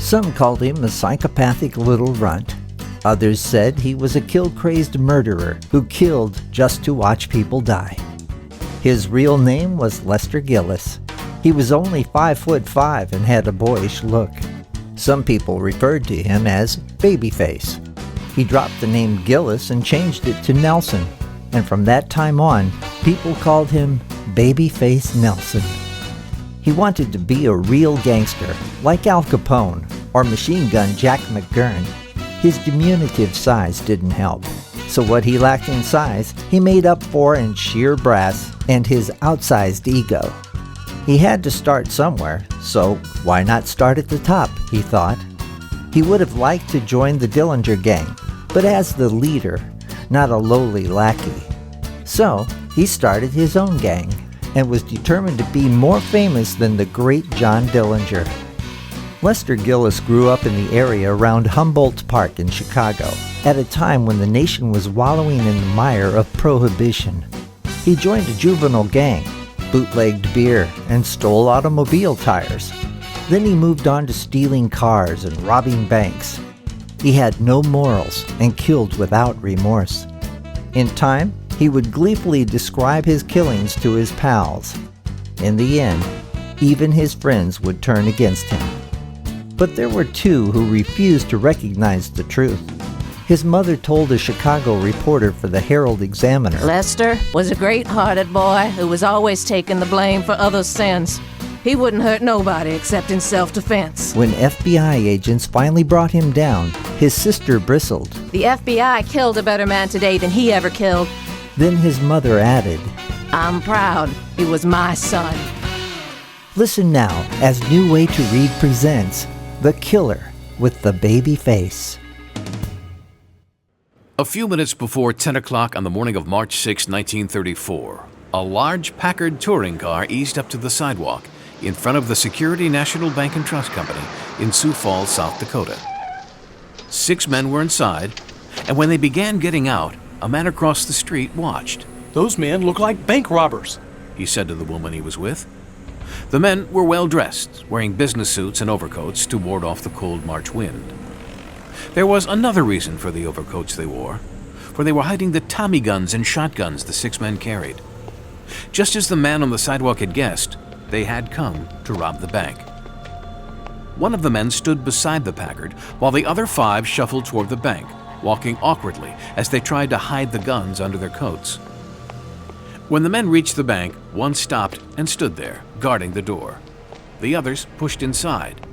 Some called him a psychopathic little runt. Others said he was a kill-crazed murderer who killed just to watch people die. His real name was Lester Gillis. He was only 5'5" and had a boyish look. Some people referred to him as Babyface. He dropped the name Gillis and changed it to Nelson, and from that time on, people called him Babyface Nelson. He wanted to be a real gangster, like Al Capone or Machine Gun Jack McGurn. His diminutive size didn't help, so what he lacked in size, he made up for in sheer brass and his outsized ego. He had to start somewhere, so why not start at the top, he thought. He would have liked to join the Dillinger gang, but as the leader, not a lowly lackey. So he started his own gang and was determined to be more famous than the great John Dillinger. Lester Gillis grew up in the area around Humboldt Park in Chicago at a time when the nation was wallowing in the mire of prohibition. He joined a juvenile gang, bootlegged beer, and stole automobile tires. Then he moved on to stealing cars and robbing banks. He had no morals and killed without remorse. In time, he would gleefully describe his killings to his pals. In the end, even his friends would turn against him. But there were two who refused to recognize the truth. His mother told a Chicago reporter for the Herald-Examiner, Lester was a great-hearted boy who was always taking the blame for others' sins. He wouldn't hurt nobody except in self-defense. When FBI agents finally brought him down, his sister bristled. The FBI killed a better man today than he ever killed. Then his mother added, I'm proud he was my son. Listen now as New Way to Read presents The Killer with the Baby Face. A few minutes before 10 o'clock on the morning of March 6, 1934, a large Packard touring car eased up to the sidewalk in front of the Security National Bank and Trust Company in Sioux Falls, South Dakota. 6 men were inside, and when they began getting out, a man across the street watched. Those men look like bank robbers, he said to the woman he was with. The men were well dressed, wearing business suits and overcoats to ward off the cold March wind. There was another reason for the overcoats they wore, for they were hiding the Tommy guns and shotguns the 6 men carried. Just as the man on the sidewalk had guessed, they had come to rob the bank. One of the men stood beside the Packard, while the other 5 shuffled toward the bank, walking awkwardly as they tried to hide the guns under their coats. When the men reached the bank, one stopped and stood there, guarding the door. The others pushed inside.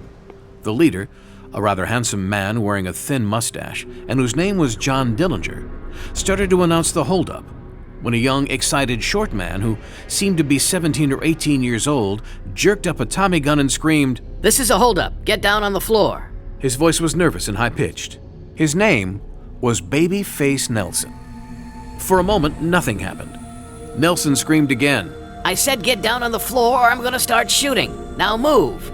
The leader, a rather handsome man wearing a thin mustache and whose name was John Dillinger, started to announce the holdup when a young, excited, short man who seemed to be 17 or 18 years old jerked up a Tommy gun and screamed, "This is a holdup. Get down on the floor." His voice was nervous and high-pitched. His name was Babyface Nelson. For a moment, nothing happened. Nelson screamed again. "I said get down on the floor or I'm going to start shooting. Now move."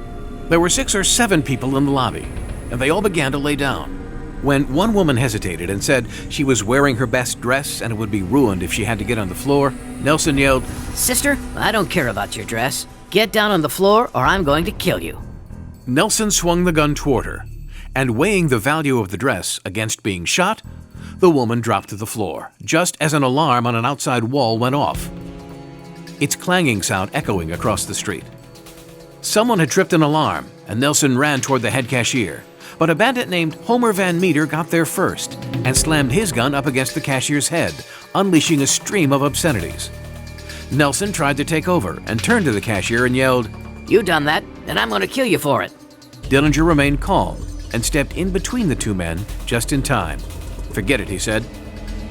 There were 6 or 7 people in the lobby, and they all began to lay down. When one woman hesitated and said she was wearing her best dress and it would be ruined if she had to get on the floor, Nelson yelled, "Sister, I don't care about your dress. Get down on the floor or I'm going to kill you." Nelson swung the gun toward her, and weighing the value of the dress against being shot, the woman dropped to the floor, just as an alarm on an outside wall went off, its clanging sound echoing across the street. Someone had tripped an alarm, and Nelson ran toward the head cashier, but a bandit named Homer Van Meter got there first and slammed his gun up against the cashier's head, unleashing a stream of obscenities. Nelson tried to take over and turned to the cashier and yelled, "You done that, and I'm going to kill you for it." Dillinger remained calm and stepped in between the 2 men just in time. "Forget it," he said.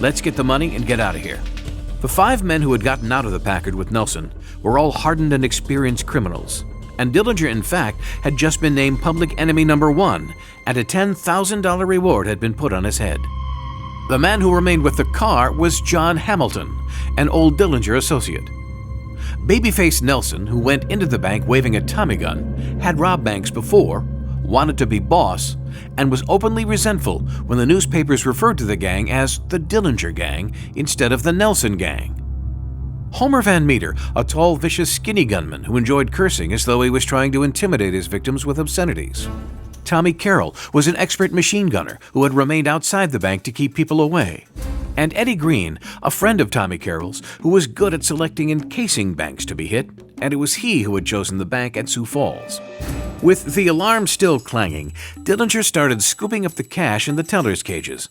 "Let's get the money and get out of here." The 5 men who had gotten out of the Packard with Nelson were all hardened and experienced criminals, and Dillinger, in fact, had just been named public enemy number 1, and a $10,000 reward had been put on his head. The man who remained with the car was John Hamilton, an old Dillinger associate. Babyface Nelson, who went into the bank waving a Tommy gun, had robbed banks before, wanted to be boss, and was openly resentful when the newspapers referred to the gang as the Dillinger Gang instead of the Nelson Gang. Homer Van Meter, a tall, vicious, skinny gunman who enjoyed cursing as though he was trying to intimidate his victims with obscenities. Tommy Carroll was an expert machine gunner who had remained outside the bank to keep people away. And Eddie Green, a friend of Tommy Carroll's, who was good at selecting and casing banks to be hit, and it was he who had chosen the bank at Sioux Falls. With the alarm still clanging, Dillinger started scooping up the cash in the teller's cages.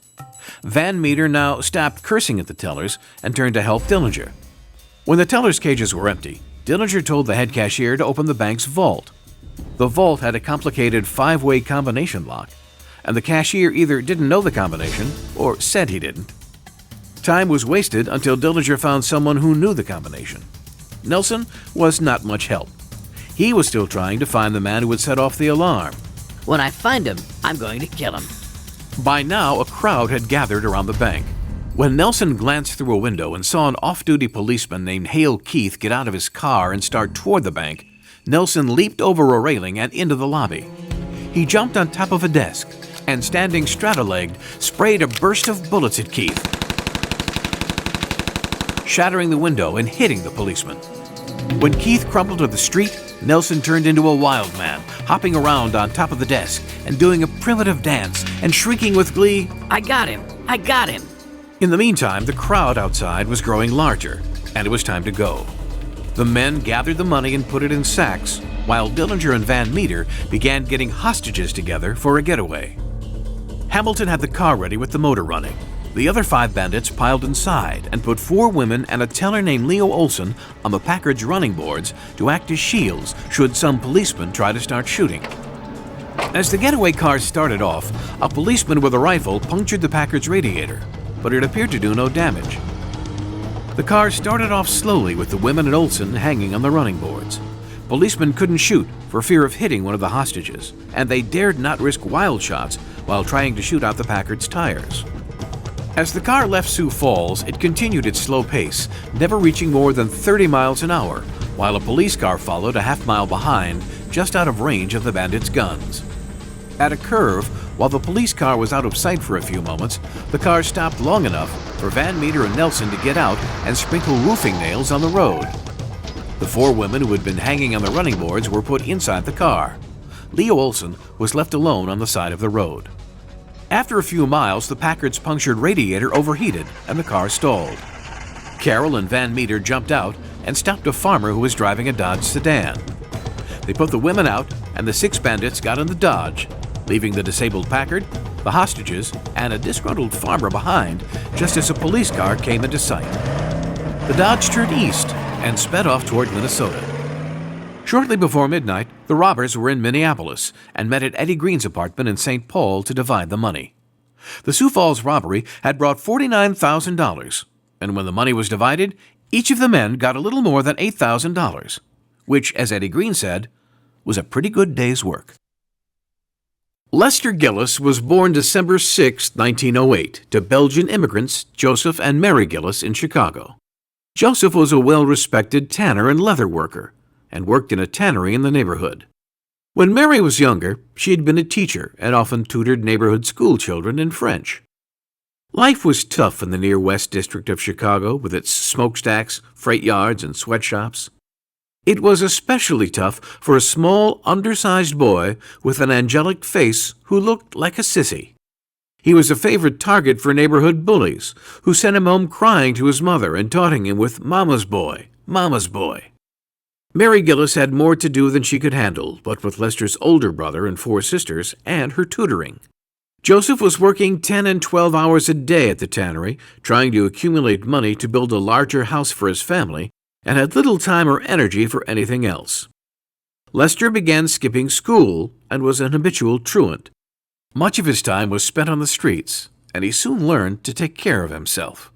Van Meter now stopped cursing at the tellers and turned to help Dillinger. When the teller's cages were empty, Dillinger told the head cashier to open the bank's vault. The vault had a complicated 5-way combination lock, and the cashier either didn't know the combination or said he didn't. Time was wasted until Dillinger found someone who knew the combination. Nelson was not much help. He was still trying to find the man who would set off the alarm. When I find him, I'm going to kill him. By now, a crowd had gathered around the bank. When Nelson glanced through a window and saw an off-duty policeman named Hale Keith get out of his car and start toward the bank, Nelson leaped over a railing and into the lobby. He jumped on top of a desk and, standing straddle-legged, sprayed a burst of bullets at Keith, shattering the window and hitting the policeman. When Keith crumpled to the street, Nelson turned into a wild man, hopping around on top of the desk and doing a primitive dance and shrieking with glee, I got him! I got him! In the meantime, the crowd outside was growing larger, and it was time to go. The men gathered the money and put it in sacks, while Dillinger and Van Meter began getting hostages together for a getaway. Hamilton had the car ready with the motor running. The other 5 bandits piled inside and put 4 women and a teller named Leo Olson on the Packard's running boards to act as shields should some policemen try to start shooting. As the getaway car started off, a policeman with a rifle punctured the Packard's radiator, but it appeared to do no damage. The car started off slowly with the women and Olson hanging on the running boards. Policemen couldn't shoot for fear of hitting one of the hostages, and they dared not risk wild shots while trying to shoot out the Packard's tires. As the car left Sioux Falls, it continued its slow pace, never reaching more than 30 miles an hour, while a police car followed a half-mile behind, just out of range of the bandits' guns. At a curve, while the police car was out of sight for a few moments, the car stopped long enough for Van Meter and Nelson to get out and sprinkle roofing nails on the road. The 4 women who had been hanging on the running boards were put inside the car. Leo Olson was left alone on the side of the road. After a few miles, the Packard's punctured radiator overheated and the car stalled. Carroll and Van Meter jumped out and stopped a farmer who was driving a Dodge sedan. They put the women out and the 6 bandits got in the Dodge, leaving the disabled Packard, the hostages, and a disgruntled farmer behind just as a police car came into sight. The Dodge turned east and sped off toward Minnesota. Shortly before midnight, the robbers were in Minneapolis and met at Eddie Green's apartment in St. Paul to divide the money. The Sioux Falls robbery had brought $49,000, and when the money was divided, each of the men got a little more than $8,000, which, as Eddie Green said, was a pretty good day's work. Lester Gillis was born December 6, 1908, to Belgian immigrants Joseph and Mary Gillis in Chicago. Joseph was a well-respected tanner and leather worker, and worked in a tannery in the neighborhood. When Mary was younger, she had been a teacher and often tutored neighborhood school children in French. Life was tough in the near West District of Chicago with its smokestacks, freight yards, and sweatshops. It was especially tough for a small, undersized boy with an angelic face who looked like a sissy. He was a favorite target for neighborhood bullies who sent him home crying to his mother and taunting him with Mama's boy, Mama's boy. Mary Gillis had more to do than she could handle, what with Lester's older brother and 4 sisters and her tutoring. Joseph was working 10 and 12 hours a day at the tannery, trying to accumulate money to build a larger house for his family, and had little time or energy for anything else. Lester began skipping school and was an habitual truant. Much of his time was spent on the streets, and he soon learned to take care of himself.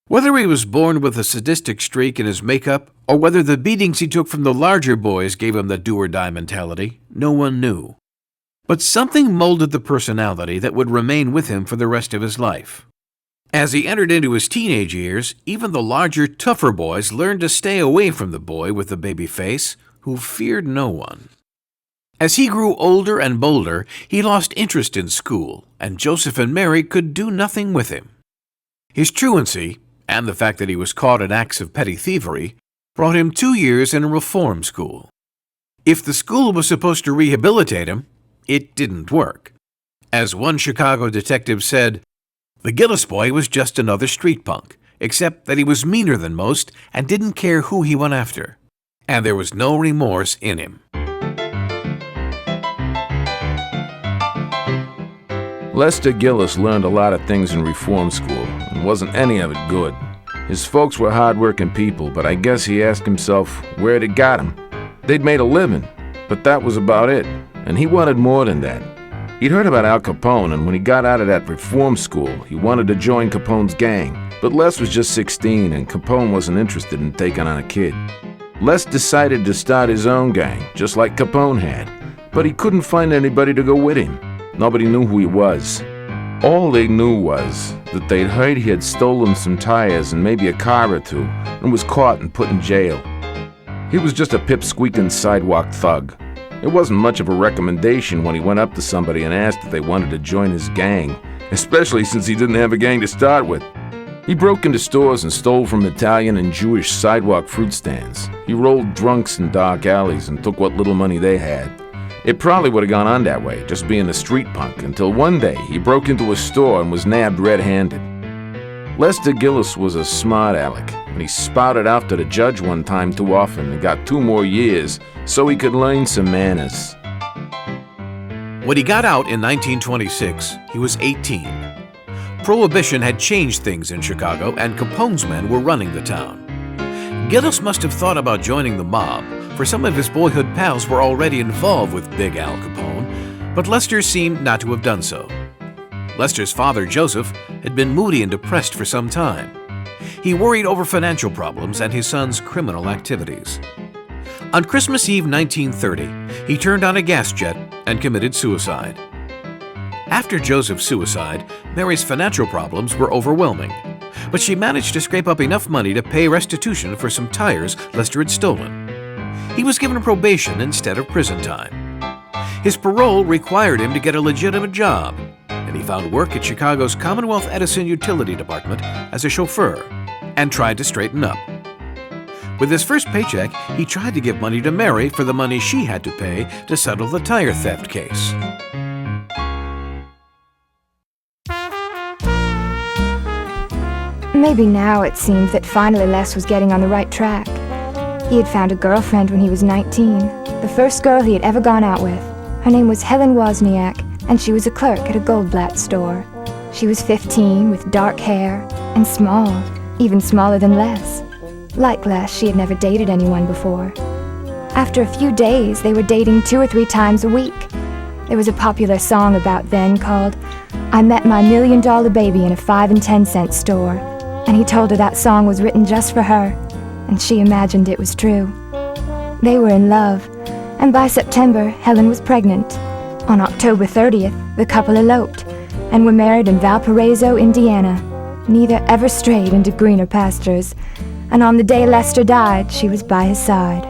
Whether he was born with a sadistic streak in his makeup, or whether the beatings he took from the larger boys gave him the do-or-die mentality, no one knew. But something molded the personality that would remain with him for the rest of his life. As he entered into his teenage years, even the larger, tougher boys learned to stay away from the boy with the baby face, who feared no one. As he grew older and bolder, he lost interest in school, and Joseph and Mary could do nothing with him. His truancy, and the fact that he was caught in acts of petty thievery, brought him 2 years in a reform school. If the school was supposed to rehabilitate him, it didn't work. As one Chicago detective said, "The Gillis boy was just another street punk, except that he was meaner than most and didn't care who he went after. And there was no remorse in him." Lester Gillis learned a lot of things in reform school, and wasn't any of it good. His folks were hard-working people, but I guess he asked himself where it got him. They'd made a living, but that was about it, and he wanted more than that. He'd heard about Al Capone, and when he got out of that reform school, he wanted to join Capone's gang. But Les was just 16, and Capone wasn't interested in taking on a kid. Les decided to start his own gang, just like Capone had, but he couldn't find anybody to go with him. Nobody knew who he was. All they knew was that they'd heard he had stolen some tires and maybe a car or two and was caught and put in jail. He was just a pipsqueaking sidewalk thug. It wasn't much of a recommendation when he went up to somebody and asked if they wanted to join his gang, especially since he didn't have a gang to start with. He broke into stores and stole from Italian and Jewish sidewalk fruit stands. He rolled drunks in dark alleys and took what little money they had. It probably would have gone on that way, just being a street punk, until one day he broke into a store and was nabbed red-handed. Lester Gillis was a smart aleck, and he spouted after the judge one time too often and got 2 more years so he could learn some manners. When he got out in 1926, he was 18. Prohibition had changed things in Chicago, and Capone's men were running the town. Gillis must have thought about joining the mob, for some of his boyhood pals were already involved with Big Al Capone, but Lester seemed not to have done so. Lester's father, Joseph, had been moody and depressed for some time. He worried over financial problems and his son's criminal activities. On Christmas Eve 1930, he turned on a gas jet and committed suicide. After Joseph's suicide, Mary's financial problems were overwhelming, but she managed to scrape up enough money to pay restitution for some tires Lester had stolen. He was given probation instead of prison time. His parole required him to get a legitimate job, and he found work at Chicago's Commonwealth Edison Utility Department as a chauffeur and tried to straighten up. With his first paycheck, he tried to give money to Mary for the money she had to pay to settle the tire theft case. Maybe now it seemed that finally Les was getting on the right track. He had found a girlfriend when he was 19, the first girl he had ever gone out with. Her name was Helen Wozniak, and she was a clerk at a Goldblatt store. She was 15, with dark hair, and small, even smaller than Les. Like Les, she had never dated anyone before. After a few days, they were dating 2 or 3 times a week. There was a popular song about then called "I Met My $1 Million Baby in a 5 and 10 cent store," and he told her that song was written just for her, and she imagined it was true. They were in love, and by September, Helen was pregnant. On October 30th, the couple eloped, and were married in Valparaiso, Indiana. Neither ever strayed into greener pastures, and on the day Lester died, she was by his side.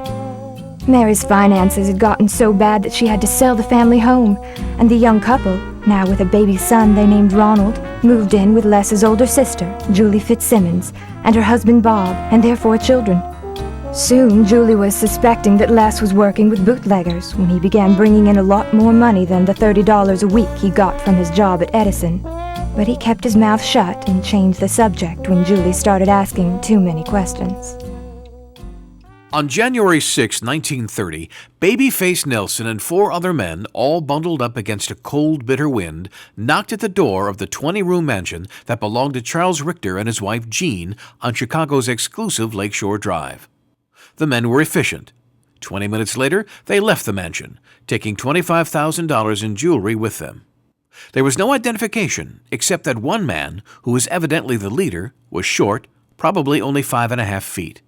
Mary's finances had gotten so bad that she had to sell the family home, and the young couple, now with a baby son they named Ronald, moved in with Les's older sister, Julie Fitzsimmons, and her husband Bob, and their 4 children. Soon, Julie was suspecting that Les was working with bootleggers when he began bringing in a lot more money than the $30 a week he got from his job at Edison. But he kept his mouth shut and changed the subject when Julie started asking too many questions. On January 6, 1930, Babyface Nelson and 4 other men, all bundled up against a cold, bitter wind, knocked at the door of the 20-room mansion that belonged to Charles Richter and his wife Jean on Chicago's exclusive Lakeshore Drive. The men were efficient. 20 minutes later, they left the mansion, taking $25,000 in jewelry with them. There was no identification, except that one man, who was evidently the leader, was short, probably only 5.5 feet.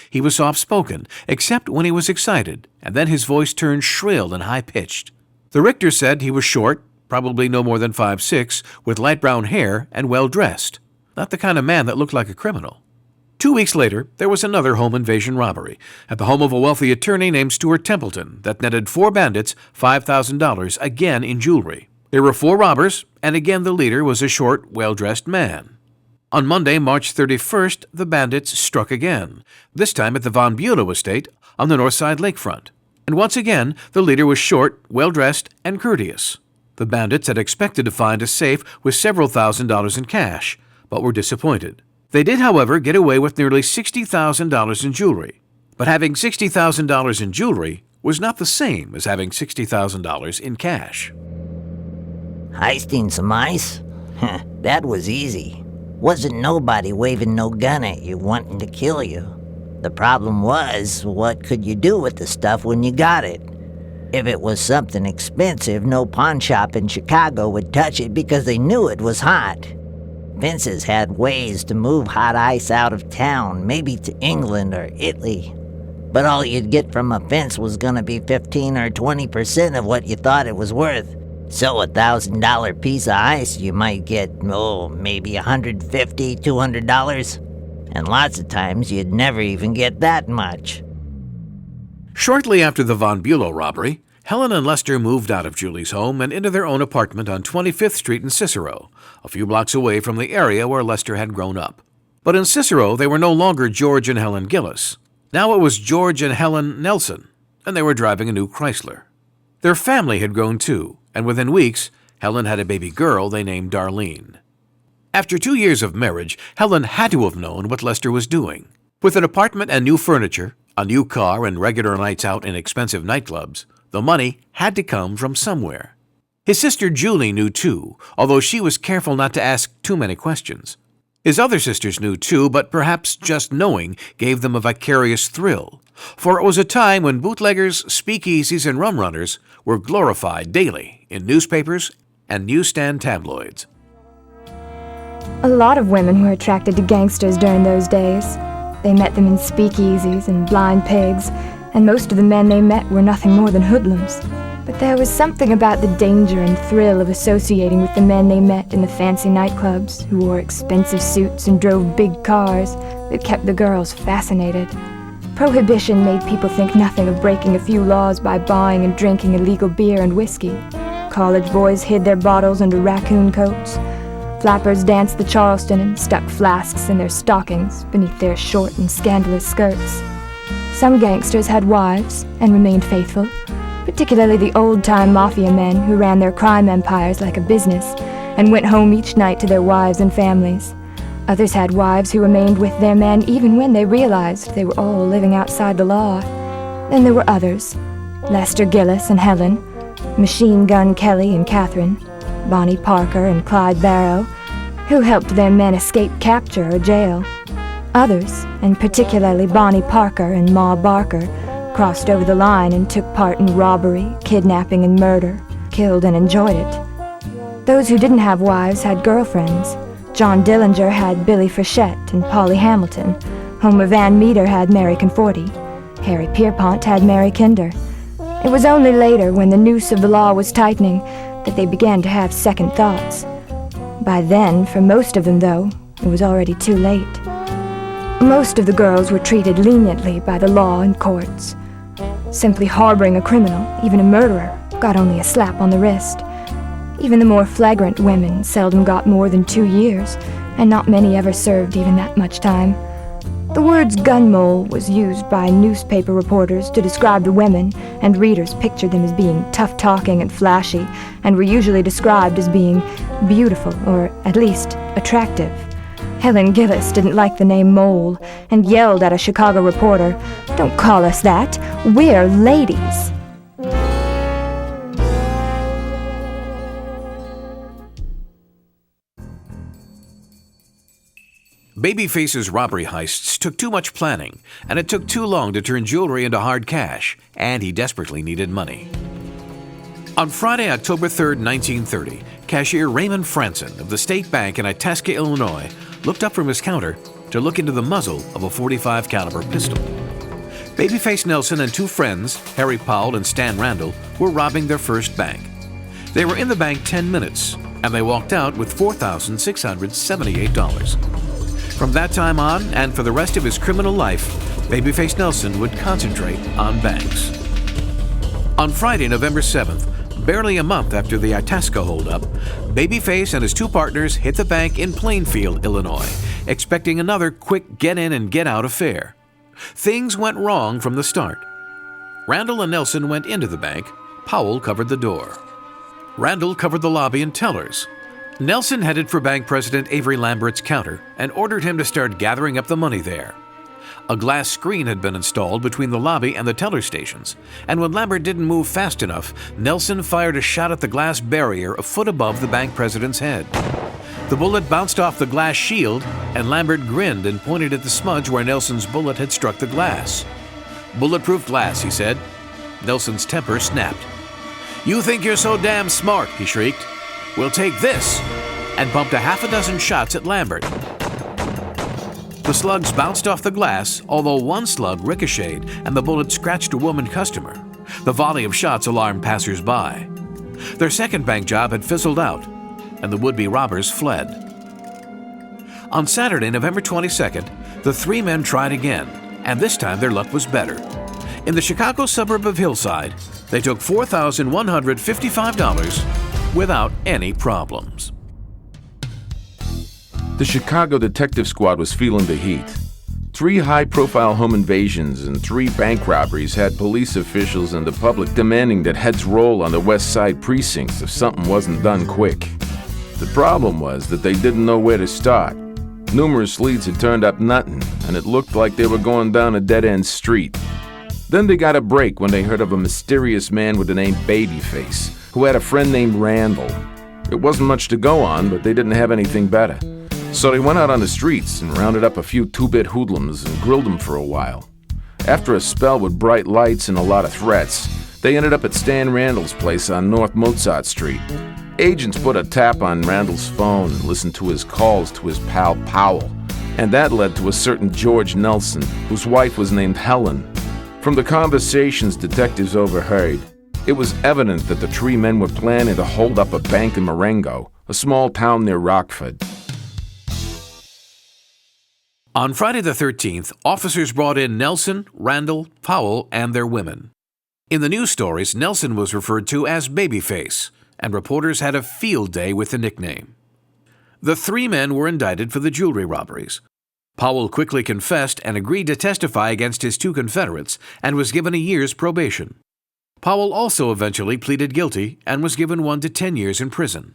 He was soft-spoken, except when he was excited, and then his voice turned shrill and high-pitched. The Richter said he was short, probably no more than 5'6", with light brown hair and well-dressed. Not the kind of man that looked like a criminal. 2 weeks later, there was another home invasion robbery at the home of a wealthy attorney named Stuart Templeton that netted 4 bandits $5,000, again in jewelry. There were 4 robbers, and again the leader was a short, well-dressed man. On Monday, March 31st, the bandits struck again, this time at the Von Bulow estate on the Northside lakefront. And once again, the leader was short, well-dressed, and courteous. The bandits had expected to find a safe with several $1,000s in cash, but were disappointed. They did, however, get away with nearly $60,000 in jewelry. But having $60,000 in jewelry was not the same as having $60,000 in cash. Heisting some ice? That was easy. Wasn't nobody waving no gun at you wanting to kill you. The problem was, what could you do with the stuff when you got it? If it was something expensive, no pawn shop in Chicago would touch it because they knew it was hot. Fences had ways to move hot ice out of town, maybe to England or Italy. But all you'd get from a fence was gonna be 15 or 20% of what you thought it was worth. So $1,000 piece of ice you might get, maybe $150, $200. And lots of times you'd never even get that much. Shortly after the Von Bülow robbery, Helen and Lester moved out of Julie's home and into their own apartment on 25th Street in Cicero, a few blocks away from the area where Lester had grown up. But in Cicero, they were no longer George and Helen Gillis. Now it was George and Helen Nelson, and they were driving a new Chrysler. Their family had grown too, and within weeks, Helen had a baby girl they named Darlene. After 2 years of marriage, Helen had to have known what Lester was doing. With an apartment and new furniture, a new car, and regular nights out in expensive nightclubs, the money had to come from somewhere. His sister Julie knew too, although she was careful not to ask too many questions. His other sisters knew too, but perhaps just knowing gave them a vicarious thrill, for it was a time when bootleggers, speakeasies, and rum runners were glorified daily in newspapers and newsstand tabloids. A lot of women were attracted to gangsters during those days. They met them in speakeasies and blind pigs, and most of the men they met were nothing more than hoodlums. But there was something about the danger and thrill of associating with the men they met in the fancy nightclubs, who wore expensive suits and drove big cars, that kept the girls fascinated. Prohibition made people think nothing of breaking a few laws by buying and drinking illegal beer and whiskey. College boys hid their bottles under raccoon coats. Flappers danced the Charleston and stuck flasks in their stockings beneath their short and scandalous skirts. Some gangsters had wives and remained faithful, particularly the old-time mafia men who ran their crime empires like a business and went home each night to their wives and families. Others had wives who remained with their men even when they realized they were all living outside the law. Then there were others, Lester Gillis and Helen, Machine Gun Kelly and Catherine, Bonnie Parker and Clyde Barrow, who helped their men escape capture or jail. Others, and particularly Bonnie Parker and Ma Barker, crossed over the line and took part in robbery, kidnapping, and murder, killed and enjoyed it. Those who didn't have wives had girlfriends. John Dillinger had Billie Frechette and Polly Hamilton. Homer Van Meter had Mary Conforti. Harry Pierpont had Mary Kinder. It was only later, when the noose of the law was tightening, that they began to have second thoughts. By then, for most of them though, it was already too late. Most of the girls were treated leniently by the law and courts. Simply harboring a criminal, even a murderer, got only a slap on the wrist. Even the more flagrant women seldom got more than 2 years, and not many ever served even that much time. The words gun mole was used by newspaper reporters to describe the women, and readers pictured them as being tough-talking and flashy, and were usually described as being beautiful, or at least attractive. Helen Gillis didn't like the name mole, and yelled at a Chicago reporter, "Don't call us that, we're ladies." Babyface's robbery heists took too much planning, and it took too long to turn jewelry into hard cash, and he desperately needed money. On Friday, October 3, 1930, cashier Raymond Franson of the State Bank in Itasca, Illinois, looked up from his counter to look into the muzzle of a .45 caliber pistol. Babyface Nelson and two friends, Harry Powell and Stan Randall, were robbing their first bank. They were in the bank 10 minutes, and they walked out with $4,678. From that time on, and for the rest of his criminal life, Babyface Nelson would concentrate on banks. On Friday, November 7th, barely a month after the Itasca holdup, Babyface and his two partners hit the bank in Plainfield, Illinois, expecting another quick get-in and get-out affair. Things went wrong from the start. Randall and Nelson went into the bank. Powell covered the door. Randall covered the lobby and tellers. Nelson headed for Bank President Avery Lambert's counter and ordered him to start gathering up the money there. A glass screen had been installed between the lobby and the teller stations, and when Lambert didn't move fast enough, Nelson fired a shot at the glass barrier a foot above the bank president's head. The bullet bounced off the glass shield, and Lambert grinned and pointed at the smudge where Nelson's bullet had struck the glass. "Bulletproof glass," he said. Nelson's temper snapped. "You think you're so damn smart," he shrieked. "We'll take this," and pumped a half a dozen shots at Lambert. The slugs bounced off the glass, although one slug ricocheted and the bullet scratched a woman customer. The volley of shots alarmed passers-by. Their second bank job had fizzled out, and the would-be robbers fled. On Saturday, November 22nd, the three men tried again, and this time their luck was better. In the Chicago suburb of Hillside, they took $4,155 without any problems. The Chicago Detective Squad was feeling the heat. 3 high-profile home invasions and 3 bank robberies had police officials and the public demanding that heads roll on the West Side precincts if something wasn't done quick. The problem was that they didn't know where to start. Numerous leads had turned up nothing, and it looked like they were going down a dead-end street. Then they got a break when they heard of a mysterious man with the name Babyface, who had a friend named Randall. It wasn't much to go on, but they didn't have anything better. So they went out on the streets and rounded up a few two-bit hoodlums and grilled them for a while. After a spell with bright lights and a lot of threats, they ended up at Stan Randall's place on North Mozart Street. Agents put a tap on Randall's phone and listened to his calls to his pal Powell, and that led to a certain George Nelson, whose wife was named Helen. From the conversations detectives overheard, it was evident that the 3 men were planning to hold up a bank in Marengo, a small town near Rockford. On Friday the 13th, officers brought in Nelson, Randall, Powell, and their women. In the news stories, Nelson was referred to as Babyface, and reporters had a field day with the nickname. The 3 men were indicted for the jewelry robberies. Powell quickly confessed and agreed to testify against his 2 confederates and was given a year's probation. Powell also eventually pleaded guilty and was given 1 to 10 years in prison.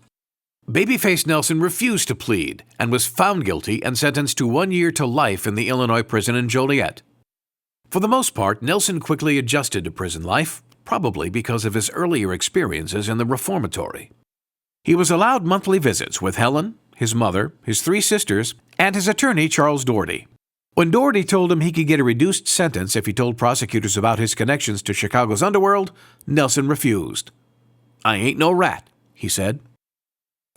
Babyface Nelson refused to plead and was found guilty and sentenced to 1 year to life in the Illinois prison in Joliet. For the most part, Nelson quickly adjusted to prison life, probably because of his earlier experiences in the reformatory. He was allowed monthly visits with Helen, his mother, his 3 sisters, and his attorney, Charles Doherty. When Doherty told him he could get a reduced sentence if he told prosecutors about his connections to Chicago's underworld, Nelson refused. "I ain't no rat," he said.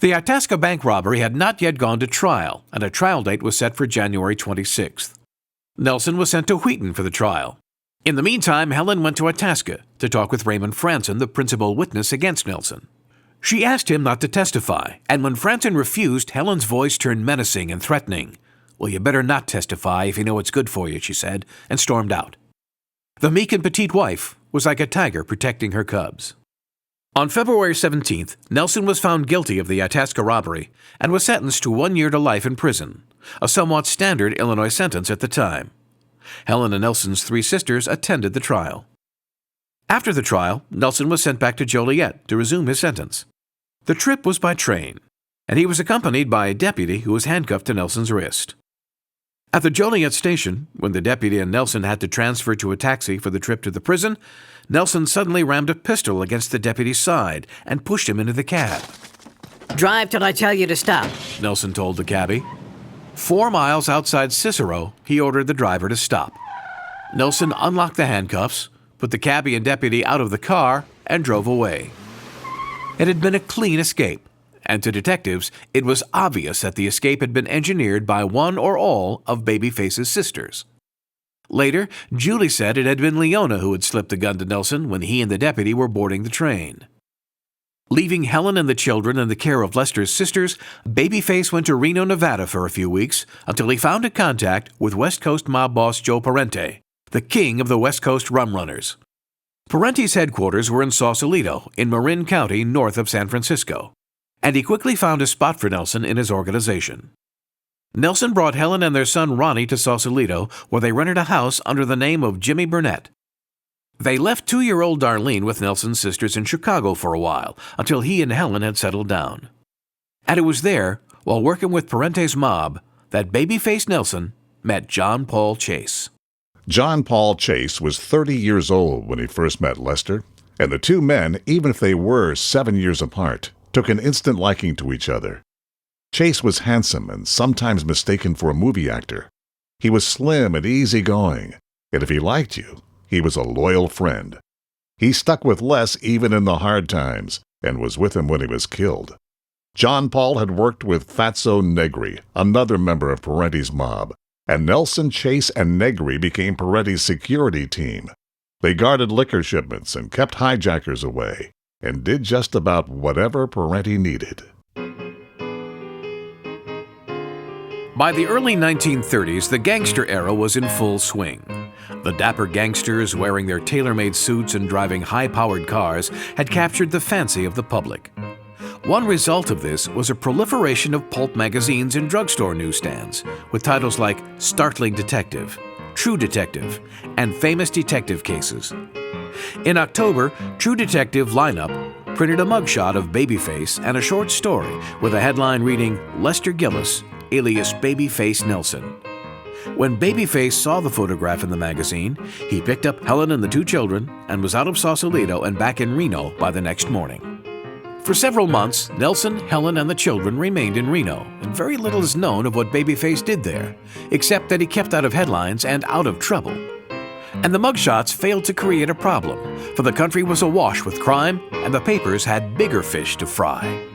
The Itasca bank robbery had not yet gone to trial, and a trial date was set for January 26th. Nelson was sent to Wheaton for the trial. In the meantime, Helen went to Itasca to talk with Raymond Franson, the principal witness against Nelson. She asked him not to testify, and when Franson refused, Helen's voice turned menacing and threatening. "Well, you better not testify if you know it's good for you," she said, and stormed out. The meek and petite wife was like a tiger protecting her cubs. On February 17th, Nelson was found guilty of the Itasca robbery and was sentenced to 1 year to life in prison, a somewhat standard Illinois sentence at the time. Helen and Nelson's 3 sisters attended the trial. After the trial, Nelson was sent back to Joliet to resume his sentence. The trip was by train, and he was accompanied by a deputy who was handcuffed to Nelson's wrist. At the Joliet station, when the deputy and Nelson had to transfer to a taxi for the trip to the prison, Nelson suddenly rammed a pistol against the deputy's side and pushed him into the cab. "Drive till I tell you to stop," Nelson told the cabbie. 4 miles outside Cicero, he ordered the driver to stop. Nelson unlocked the handcuffs, put the cabbie and deputy out of the car, and drove away. It had been a clean escape, and to detectives, it was obvious that the escape had been engineered by one or all of Babyface's sisters. Later, Julie said it had been Leona who had slipped the gun to Nelson when he and the deputy were boarding the train. Leaving Helen and the children in the care of Lester's sisters, Babyface went to Reno, Nevada for a few weeks until he found a contact with West Coast mob boss Joe Parente, the king of the West Coast rum runners. Parente's headquarters were in Sausalito, in Marin County, north of San Francisco, and he quickly found a spot for Nelson in his organization. Nelson brought Helen and their son Ronnie to Sausalito, where they rented a house under the name of Jimmy Burnett. They left 2-year-old Darlene with Nelson's sisters in Chicago for a while, until he and Helen had settled down. And it was there, while working with Parente's mob, that babyface Nelson met John Paul Chase. John Paul Chase was 30 years old when he first met Lester, and the two men, even if they were 7 years apart, took an instant liking to each other. Chase was handsome and sometimes mistaken for a movie actor. He was slim and easygoing, and if he liked you, he was a loyal friend. He stuck with Les even in the hard times, and was with him when he was killed. John Paul had worked with Fatso Negri, another member of Parente's mob, and Nelson, Chase, and Negri became Parente's security team. They guarded liquor shipments and kept hijackers away, and did just about whatever Parente needed. By the early 1930s, the gangster era was in full swing. The dapper gangsters, wearing their tailor-made suits and driving high-powered cars, had captured the fancy of the public. One result of this was a proliferation of pulp magazines in drugstore newsstands, with titles like Startling Detective, True Detective, and Famous Detective Cases. In October, True Detective lineup printed a mugshot of Babyface and a short story with a headline reading, Lester Gillis, alias Babyface Nelson. When Babyface saw the photograph in the magazine, he picked up Helen and the two children and was out of Sausalito and back in Reno by the next morning. For several months, Nelson, Helen, and the children remained in Reno, and very little is known of what Babyface did there, except that he kept out of headlines and out of trouble. And the mugshots failed to create a problem, for the country was awash with crime, and the papers had bigger fish to fry.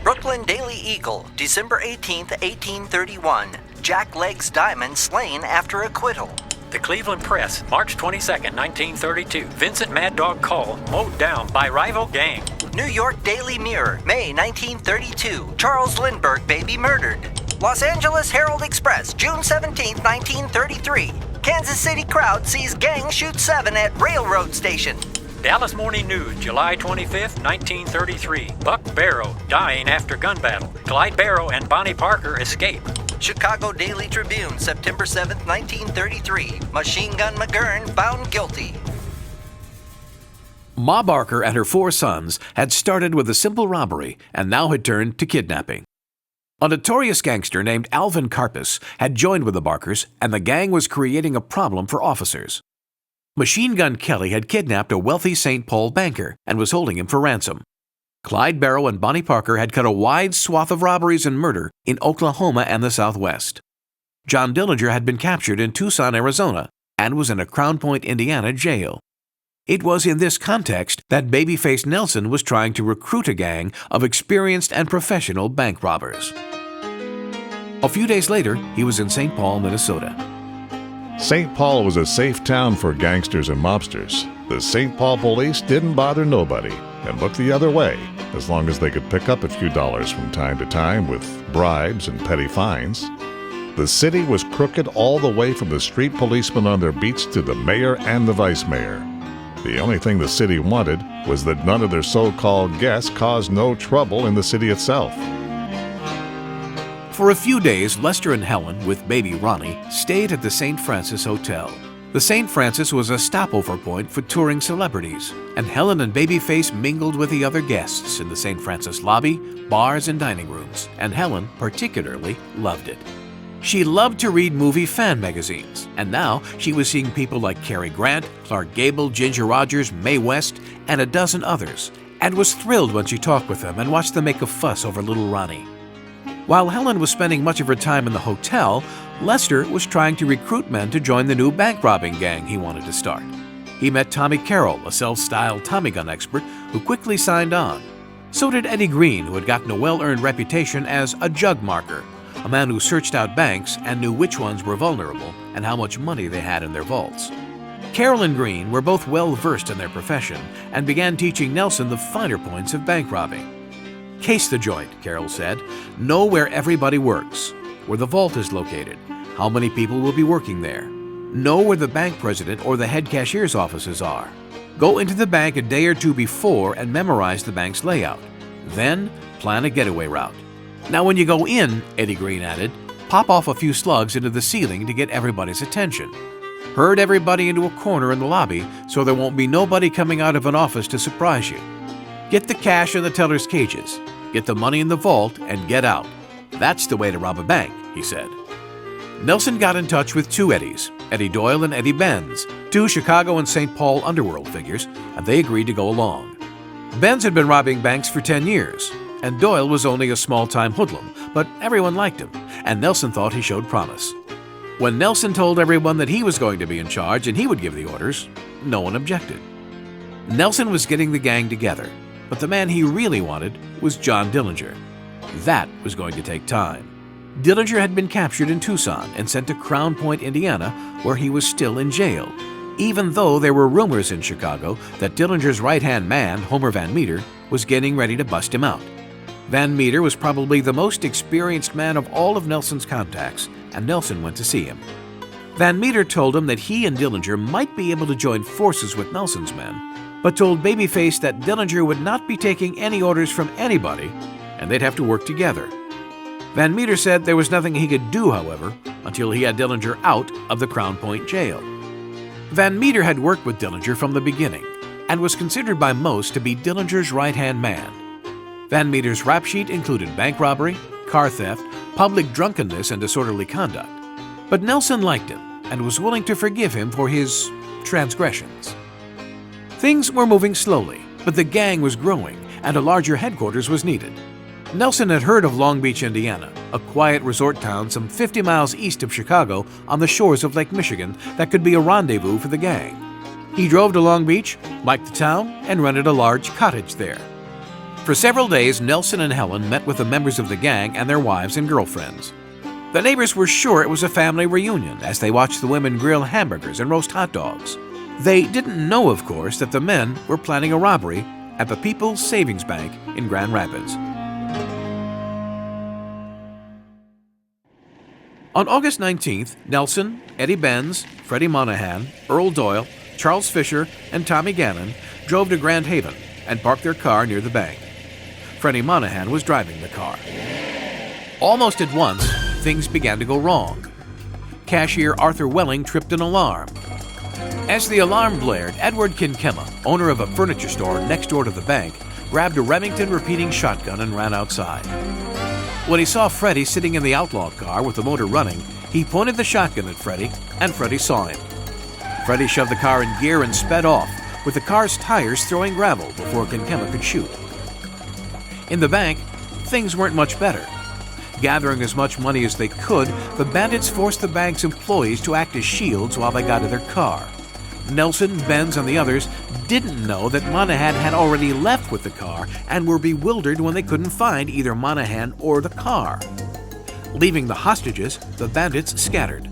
Brooklyn Daily Eagle, December 18, 1831. Jack Legs Diamond slain after acquittal. The Cleveland Press, March 22, 1932. Vincent Mad Dog Cole mowed down by rival gang. New York Daily Mirror, May 1932. Charles Lindbergh baby murdered. Los Angeles Herald Express, June 17, 1933. Kansas City crowd sees gang shoot 7 at railroad station. Dallas Morning News, July 25, 1933. Buck Barrow dying after gun battle. Clyde Barrow and Bonnie Parker escape. Chicago Daily Tribune, September 7, 1933. Machine Gun McGurn found guilty. Ma Barker and her 4 sons had started with a simple robbery and now had turned to kidnapping. A notorious gangster named Alvin Karpus had joined with the Barkers, and the gang was creating a problem for officers. Machine Gun Kelly had kidnapped a wealthy St. Paul banker and was holding him for ransom. Clyde Barrow and Bonnie Parker had cut a wide swath of robberies and murder in Oklahoma and the Southwest. John Dillinger had been captured in Tucson, Arizona, and was in a Crown Point, Indiana jail. It was in this context that Babyface Nelson was trying to recruit a gang of experienced and professional bank robbers. A few days later, he was in St. Paul, Minnesota. St. Paul was a safe town for gangsters and mobsters. The St. Paul police didn't bother nobody and looked the other way, as long as they could pick up a few dollars from time to time with bribes and petty fines. The city was crooked all the way from the street policemen on their beats to the mayor and the vice mayor. The only thing the city wanted was that none of their so-called guests caused no trouble in the city itself. For a few days, Lester and Helen, with baby Ronnie, stayed at the St. Francis Hotel. The St. Francis was a stopover point for touring celebrities, and Helen and Babyface mingled with the other guests in the St. Francis lobby, bars, and dining rooms, and Helen particularly loved it. She loved to read movie fan magazines, and now she was seeing people like Cary Grant, Clark Gable, Ginger Rogers, Mae West, and a dozen others, and was thrilled when she talked with them and watched them make a fuss over little Ronnie. While Helen was spending much of her time in the hotel, Lester was trying to recruit men to join the new bank robbing gang he wanted to start. He met Tommy Carroll, a self-styled Tommy gun expert, who quickly signed on. So did Eddie Green, who had gotten a well-earned reputation as a jug marker, a man who searched out banks and knew which ones were vulnerable and how much money they had in their vaults. Carroll and Green were both well-versed in their profession and began teaching Nelson the finer points of bank robbing. Case the joint, Carroll said. Know where everybody works, where the vault is located, how many people will be working there. Know where the bank president or the head cashier's offices are. Go into the bank a day or two before and memorize the bank's layout. Then plan a getaway route. Now when you go in, Eddie Green added, pop off a few slugs into the ceiling to get everybody's attention. Herd everybody into a corner in the lobby so there won't be nobody coming out of an office to surprise you. Get the cash in the teller's cages, get the money in the vault, and get out. That's the way to rob a bank, he said. Nelson got in touch with two Eddies, Eddie Doyle and Eddie Benz, two Chicago and St. Paul underworld figures, and they agreed to go along. Benz had been robbing banks for 10 years, and Doyle was only a small-time hoodlum, but everyone liked him, and Nelson thought he showed promise. When Nelson told everyone that he was going to be in charge and he would give the orders, no one objected. Nelson was getting the gang together, but the man he really wanted was John Dillinger. That was going to take time. Dillinger had been captured in Tucson and sent to Crown Point, Indiana, where he was still in jail, even though there were rumors in Chicago that Dillinger's right-hand man, Homer Van Meter, was getting ready to bust him out. Van Meter was probably the most experienced man of all of Nelson's contacts, and Nelson went to see him. Van Meter told him that he and Dillinger might be able to join forces with Nelson's men, but told Babyface that Dillinger would not be taking any orders from anybody, and they'd have to work together. Van Meter said there was nothing he could do, however, until he had Dillinger out of the Crown Point jail. Van Meter had worked with Dillinger from the beginning, and was considered by most to be Dillinger's right-hand man. Van Meter's rap sheet included bank robbery, car theft, public drunkenness, and disorderly conduct. But Nelson liked him and was willing to forgive him for his transgressions. Things were moving slowly, but the gang was growing and a larger headquarters was needed. Nelson had heard of Long Beach, Indiana, a quiet resort town some 50 miles east of Chicago on the shores of Lake Michigan that could be a rendezvous for the gang. He drove to Long Beach, liked the town, and rented a large cottage there. For several days, Nelson and Helen met with the members of the gang and their wives and girlfriends. The neighbors were sure it was a family reunion as they watched the women grill hamburgers and roast hot dogs. They didn't know, of course, that the men were planning a robbery at the People's Savings Bank in Grand Rapids. On August 19th, Nelson, Eddie Benz, Freddie Monahan, Earl Doyle, Charles Fisher, and Tommy Gannon drove to Grand Haven and parked their car near the bank. Freddie Monahan was driving the car. Almost at once, things began to go wrong. Cashier Arthur Welling tripped an alarm. As the alarm blared, Edward Kinkema, owner of a furniture store next door to the bank, grabbed a Remington repeating shotgun and ran outside. When he saw Freddie sitting in the outlaw car with the motor running, he pointed the shotgun at Freddie, and Freddie saw him. Freddie shoved the car in gear and sped off, with the car's tires throwing gravel before Kinkema could shoot. In the bank, things weren't much better. Gathering as much money as they could, the bandits forced the bank's employees to act as shields while they got to their car. Nelson, Benz, and the others didn't know that Monahan had already left with the car and were bewildered when they couldn't find either Monahan or the car. Leaving the hostages, the bandits scattered.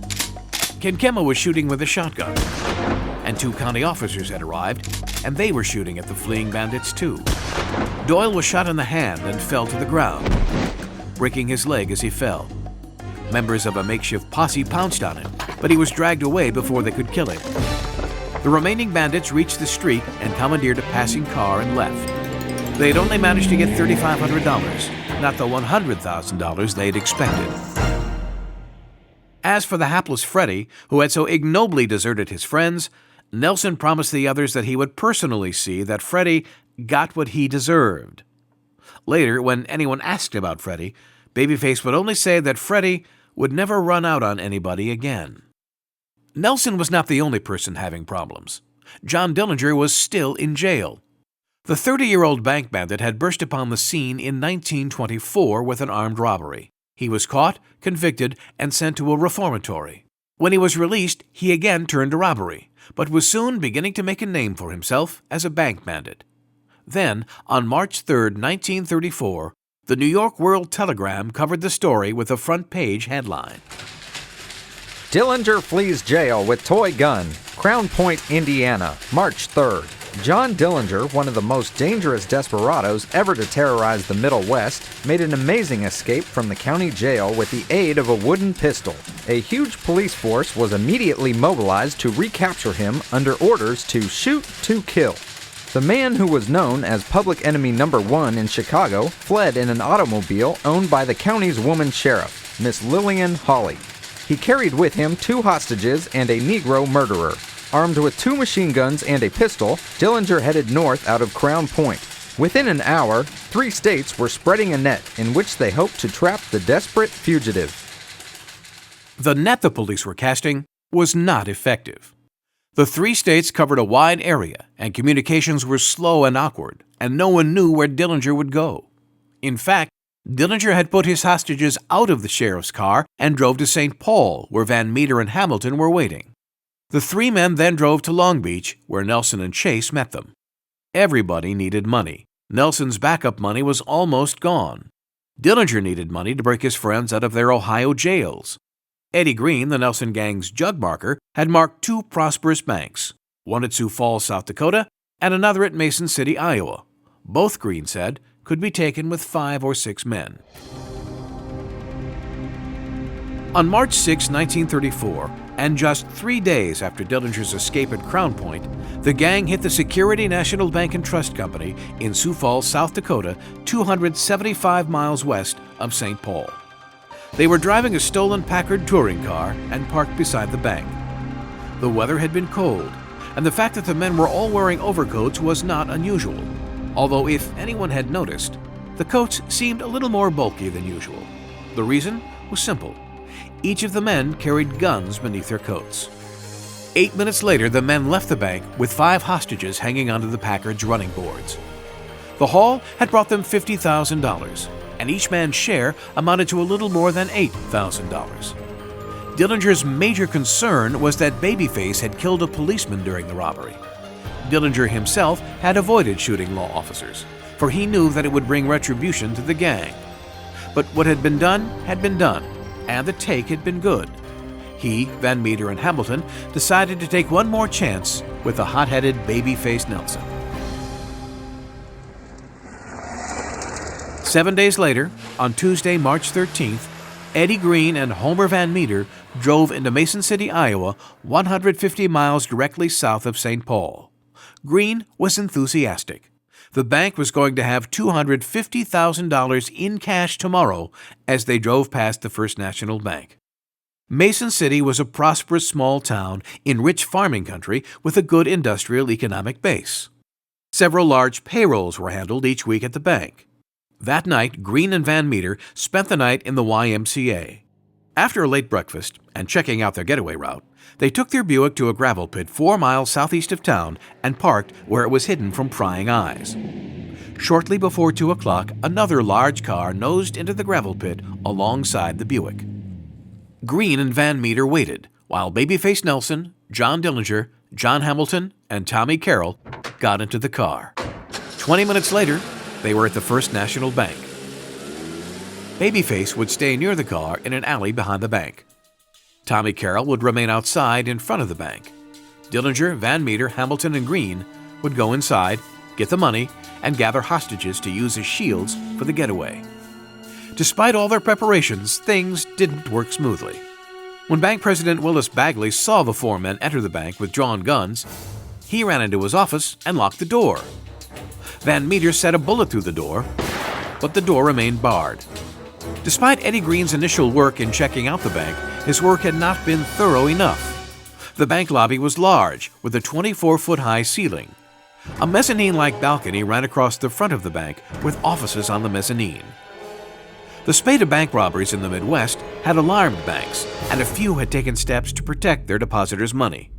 Kinkema was shooting with a shotgun, and 2 county officers had arrived, and they were shooting at the fleeing bandits too. Doyle was shot in the hand and fell to the ground, breaking his leg as he fell. Members of a makeshift posse pounced on him, but he was dragged away before they could kill him. The remaining bandits reached the street and commandeered a passing car and left. They had only managed to get $3,500, not the $100,000 they'd expected. As for the hapless Freddie, who had so ignobly deserted his friends, Nelson promised the others that he would personally see that Freddie got what he deserved. Later, when anyone asked about Freddie, Babyface would only say that Freddie would never run out on anybody again. Nelson was not the only person having problems. John Dillinger was still in jail. The 30-year-old bank bandit had burst upon the scene in 1924 with an armed robbery. He was caught, convicted, and sent to a reformatory. When he was released, he again turned to robbery, but was soon beginning to make a name for himself as a bank bandit. Then, on March 3, 1934, the New York World Telegram covered the story with a front-page headline. Dillinger flees jail with toy gun. Crown Point, Indiana, March 3rd. John Dillinger, one of the most dangerous desperados ever to terrorize the Middle West, made an amazing escape from the county jail with the aid of a wooden pistol. A huge police force was immediately mobilized to recapture him under orders to shoot to kill. The man, who was known as Public Enemy No. 1 in Chicago, fled in an automobile owned by the county's woman sheriff, Miss Lillian Hawley. He carried with him 2 hostages and a Negro murderer. Armed with 2 machine guns and a pistol, Dillinger headed north out of Crown Point. Within an hour, 3 states were spreading a net in which they hoped to trap the desperate fugitive. The net the police were casting was not effective. The 3 states covered a wide area, and communications were slow and awkward, and no one knew where Dillinger would go. In fact, Dillinger had put his hostages out of the sheriff's car and drove to St. Paul, where Van Meter and Hamilton were waiting. The 3 men then drove to Long Beach, where Nelson and Chase met them. Everybody needed money. Nelson's backup money was almost gone. Dillinger needed money to break his friends out of their Ohio jails. Eddie Green, the Nelson gang's jug marker, had marked 2 prosperous banks, one at Sioux Falls, South Dakota, and another at Mason City, Iowa. Both, Green said, could be taken with 5 or 6 men. On March 6, 1934, and just 3 days after Dillinger's escape at Crown Point, the gang hit the Security National Bank and Trust Company in Sioux Falls, South Dakota, 275 miles west of St. Paul. They were driving a stolen Packard touring car and parked beside the bank. The weather had been cold, and the fact that the men were all wearing overcoats was not unusual, although if anyone had noticed, the coats seemed a little more bulky than usual. The reason was simple. Each of the men carried guns beneath their coats. 8 minutes later, the men left the bank with 5 hostages hanging onto the Packard's running boards. The haul had brought them $50,000, and each man's share amounted to a little more than $8,000. Dillinger's major concern was that Babyface had killed a policeman during the robbery. Dillinger himself had avoided shooting law officers, for he knew that it would bring retribution to the gang. But what had been done, and the take had been good. He, Van Meter, and Hamilton decided to take one more chance with the hot-headed Babyface Nelson. 7 days later, on Tuesday, March 13th, Eddie Green and Homer Van Meter drove into Mason City, Iowa, 150 miles directly south of St. Paul. Green was enthusiastic. The bank was going to have $250,000 in cash tomorrow as they drove past the First National Bank. Mason City was a prosperous small town in rich farming country with a good industrial economic base. Several large payrolls were handled each week at the bank. That night, Green and Van Meter spent the night in the YMCA. After a late breakfast and checking out their getaway route, they took their Buick to a gravel pit 4 miles southeast of town and parked where it was hidden from prying eyes. Shortly before 2 o'clock, another large car nosed into the gravel pit alongside the Buick. Green and Van Meter waited, while Babyface Nelson, John Dillinger, John Hamilton, and Tommy Carroll got into the car. 20 minutes later, they were at the First National Bank. Babyface would stay near the car in an alley behind the bank. Tommy Carroll would remain outside in front of the bank. Dillinger, Van Meter, Hamilton, and Green would go inside, get the money, and gather hostages to use as shields for the getaway. Despite all their preparations, things didn't work smoothly. When Bank President Willis Bagley saw the 4 men enter the bank with drawn guns, he ran into his office and locked the door. Van Meter set a bullet through the door, but the door remained barred. Despite Eddie Green's initial work in checking out the bank, his work had not been thorough enough. The bank lobby was large, with a 24-foot-high ceiling. A mezzanine-like balcony ran across the front of the bank, with offices on the mezzanine. The spate of bank robberies in the Midwest had alarmed banks, and a few had taken steps to protect their depositors' money.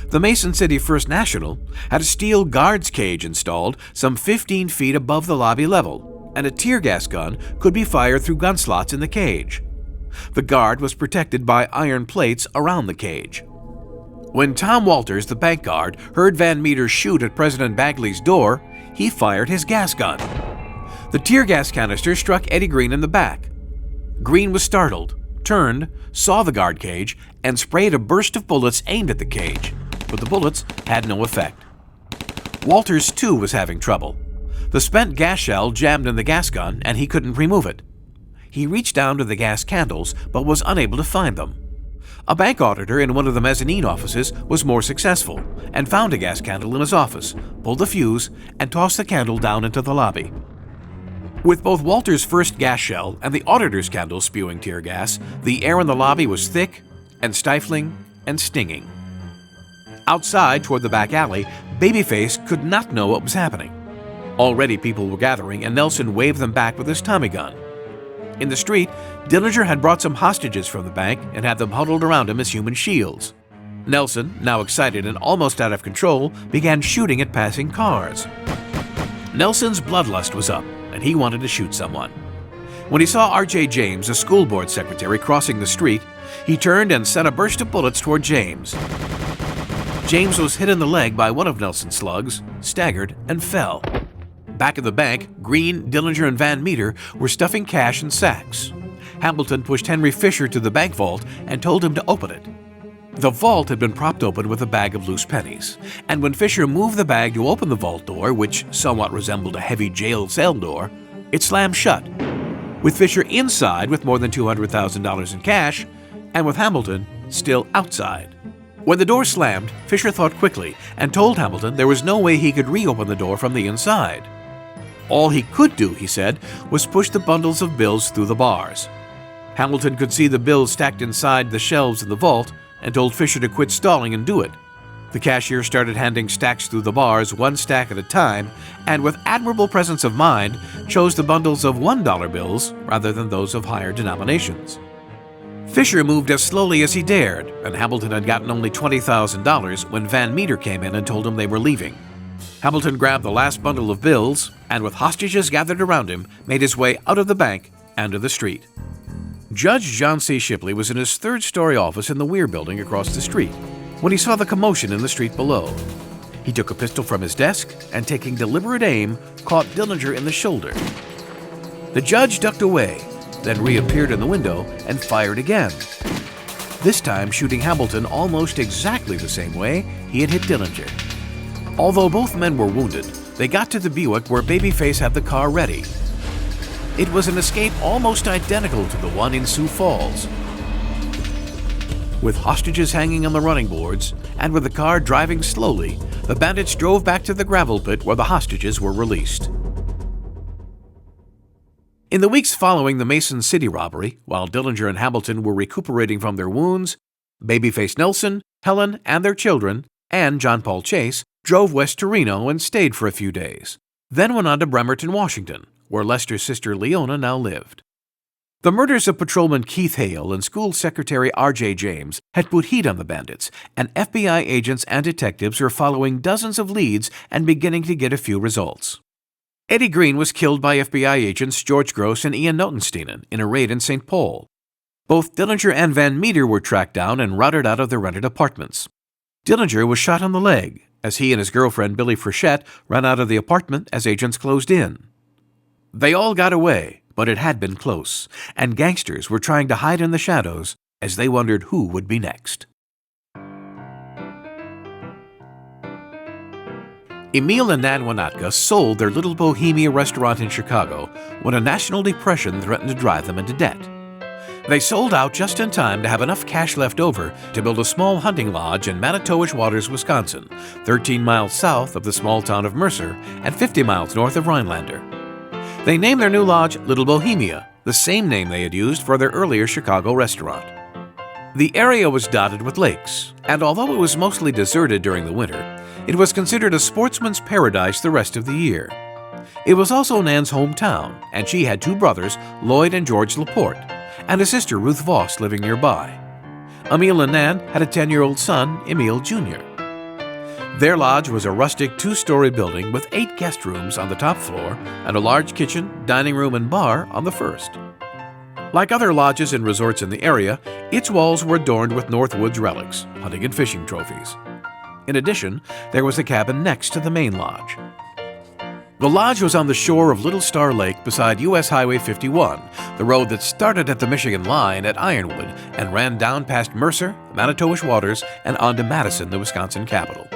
The Mason City First National had a steel guard's cage installed some 15 feet above the lobby level, and a tear gas gun could be fired through gun slots in the cage. The guard was protected by iron plates around the cage. When Tom Walters, the bank guard, heard Van Meter shoot at President Bagley's door, he fired his gas gun. The tear gas canister struck Eddie Green in the back. Green was startled, turned, saw the guard cage, and sprayed a burst of bullets aimed at the cage, but the bullets had no effect. Walters, too, was having trouble. The spent gas shell jammed in the gas gun, and he couldn't remove it. He reached down to the gas candles, but was unable to find them. A bank auditor in one of the mezzanine offices was more successful and found a gas candle in his office, pulled the fuse, and tossed the candle down into the lobby. With both Walter's first gas shell and the auditor's candle spewing tear gas, the air in the lobby was thick and stifling and stinging. Outside, toward the back alley, Babyface could not know what was happening. Already people were gathering, and Nelson waved them back with his Tommy gun. In the street, Dillinger had brought some hostages from the bank and had them huddled around him as human shields. Nelson, now excited and almost out of control, began shooting at passing cars. Nelson's bloodlust was up, and he wanted to shoot someone. When he saw R.J. James, a school board secretary, crossing the street, he turned and sent a burst of bullets toward James. James was hit in the leg by one of Nelson's slugs, staggered, and fell. Back at the bank, Green, Dillinger, and Van Meter were stuffing cash in sacks. Hamilton pushed Henry Fisher to the bank vault and told him to open it. The vault had been propped open with a bag of loose pennies, and when Fisher moved the bag to open the vault door, which somewhat resembled a heavy jail cell door, it slammed shut, with Fisher inside with more than $200,000 in cash, and with Hamilton still outside. When the door slammed, Fisher thought quickly and told Hamilton there was no way he could reopen the door from the inside. All he could do, he said, was push the bundles of bills through the bars. Hamilton could see the bills stacked inside the shelves in the vault and told Fisher to quit stalling and do it. The cashier started handing stacks through the bars, one stack at a time, and with admirable presence of mind, chose the bundles of $1 bills rather than those of higher denominations. Fisher moved as slowly as he dared, and Hamilton had gotten only $20,000 when Van Meter came in and told him they were leaving. Hamilton grabbed the last bundle of bills, and with hostages gathered around him, made his way out of the bank and to the street. Judge John C. Shipley was in his third-story office in the Weir building across the street when he saw the commotion in the street below. He took a pistol from his desk and, taking deliberate aim, caught Dillinger in the shoulder. The judge ducked away, then reappeared in the window and fired again, this time shooting Hamilton almost exactly the same way he had hit Dillinger. Although both men were wounded, they got to the Buick where Babyface had the car ready. It was an escape almost identical to the one in Sioux Falls. With hostages hanging on the running boards, and with the car driving slowly, the bandits drove back to the gravel pit where the hostages were released. In the weeks following the Mason City robbery, while Dillinger and Hamilton were recuperating from their wounds, Babyface Nelson, Helen, and their children, and John Paul Chase, drove west to Reno and stayed for a few days, then went on to Bremerton, Washington, where Lester's sister Leona now lived. The murders of Patrolman Keith Hale and School Secretary R.J. James had put heat on the bandits, and FBI agents and detectives were following dozens of leads and beginning to get a few results. Eddie Green was killed by FBI agents George Gross and Ian Notensteinen in a raid in St. Paul. Both Dillinger and Van Meter were tracked down and routed out of their rented apartments. Dillinger was shot on the leg as he and his girlfriend Billy Frechette ran out of the apartment as agents closed in. They all got away, but it had been close, and gangsters were trying to hide in the shadows as they wondered who would be next. Emil and Nan Wanatka sold their Little Bohemia restaurant in Chicago when a national depression threatened to drive them into debt. They sold out just in time to have enough cash left over to build a small hunting lodge in Manitowish Waters, Wisconsin, 13 miles south of the small town of Mercer and 50 miles north of Rhinelander. They named their new lodge Little Bohemia, the same name they had used for their earlier Chicago restaurant. The area was dotted with lakes, and although it was mostly deserted during the winter, it was considered a sportsman's paradise the rest of the year. It was also Nan's hometown, and she had two brothers, Lloyd and George Laporte, and a sister, Ruth Voss, living nearby. Emil and Nan had a 10-year-old son, Emil Jr. Their lodge was a rustic 2-story building with 8 guest rooms on the top floor and a large kitchen, dining room, and bar on the first. Like other lodges and resorts in the area, its walls were adorned with Northwoods relics, hunting and fishing trophies. In addition, there was a cabin next to the main lodge. The lodge was on the shore of Little Star Lake beside U.S. Highway 51, the road that started at the Michigan line at Ironwood and ran down past Mercer, Manitowish Waters, and on to Madison, the Wisconsin capital.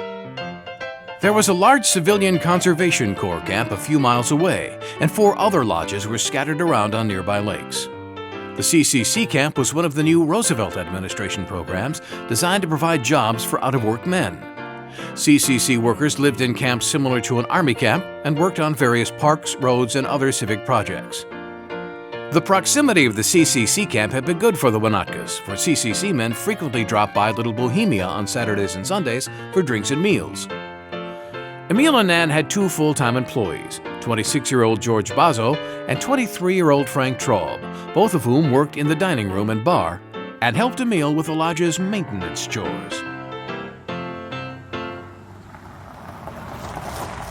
There was a large civilian conservation corps camp a few miles away, and 4 other lodges were scattered around on nearby lakes. The CCC camp was one of the new Roosevelt administration programs designed to provide jobs for out-of-work men. CCC workers lived in camps similar to an army camp and worked on various parks, roads, and other civic projects. The proximity of the CCC camp had been good for the Winotkas, for CCC men frequently dropped by Little Bohemia on Saturdays and Sundays for drinks and meals. Emil and Nan had two full-time employees, 26-year-old George Bazo and 23-year-old Frank Traub, both of whom worked in the dining room and bar and helped Emil with the lodge's maintenance chores.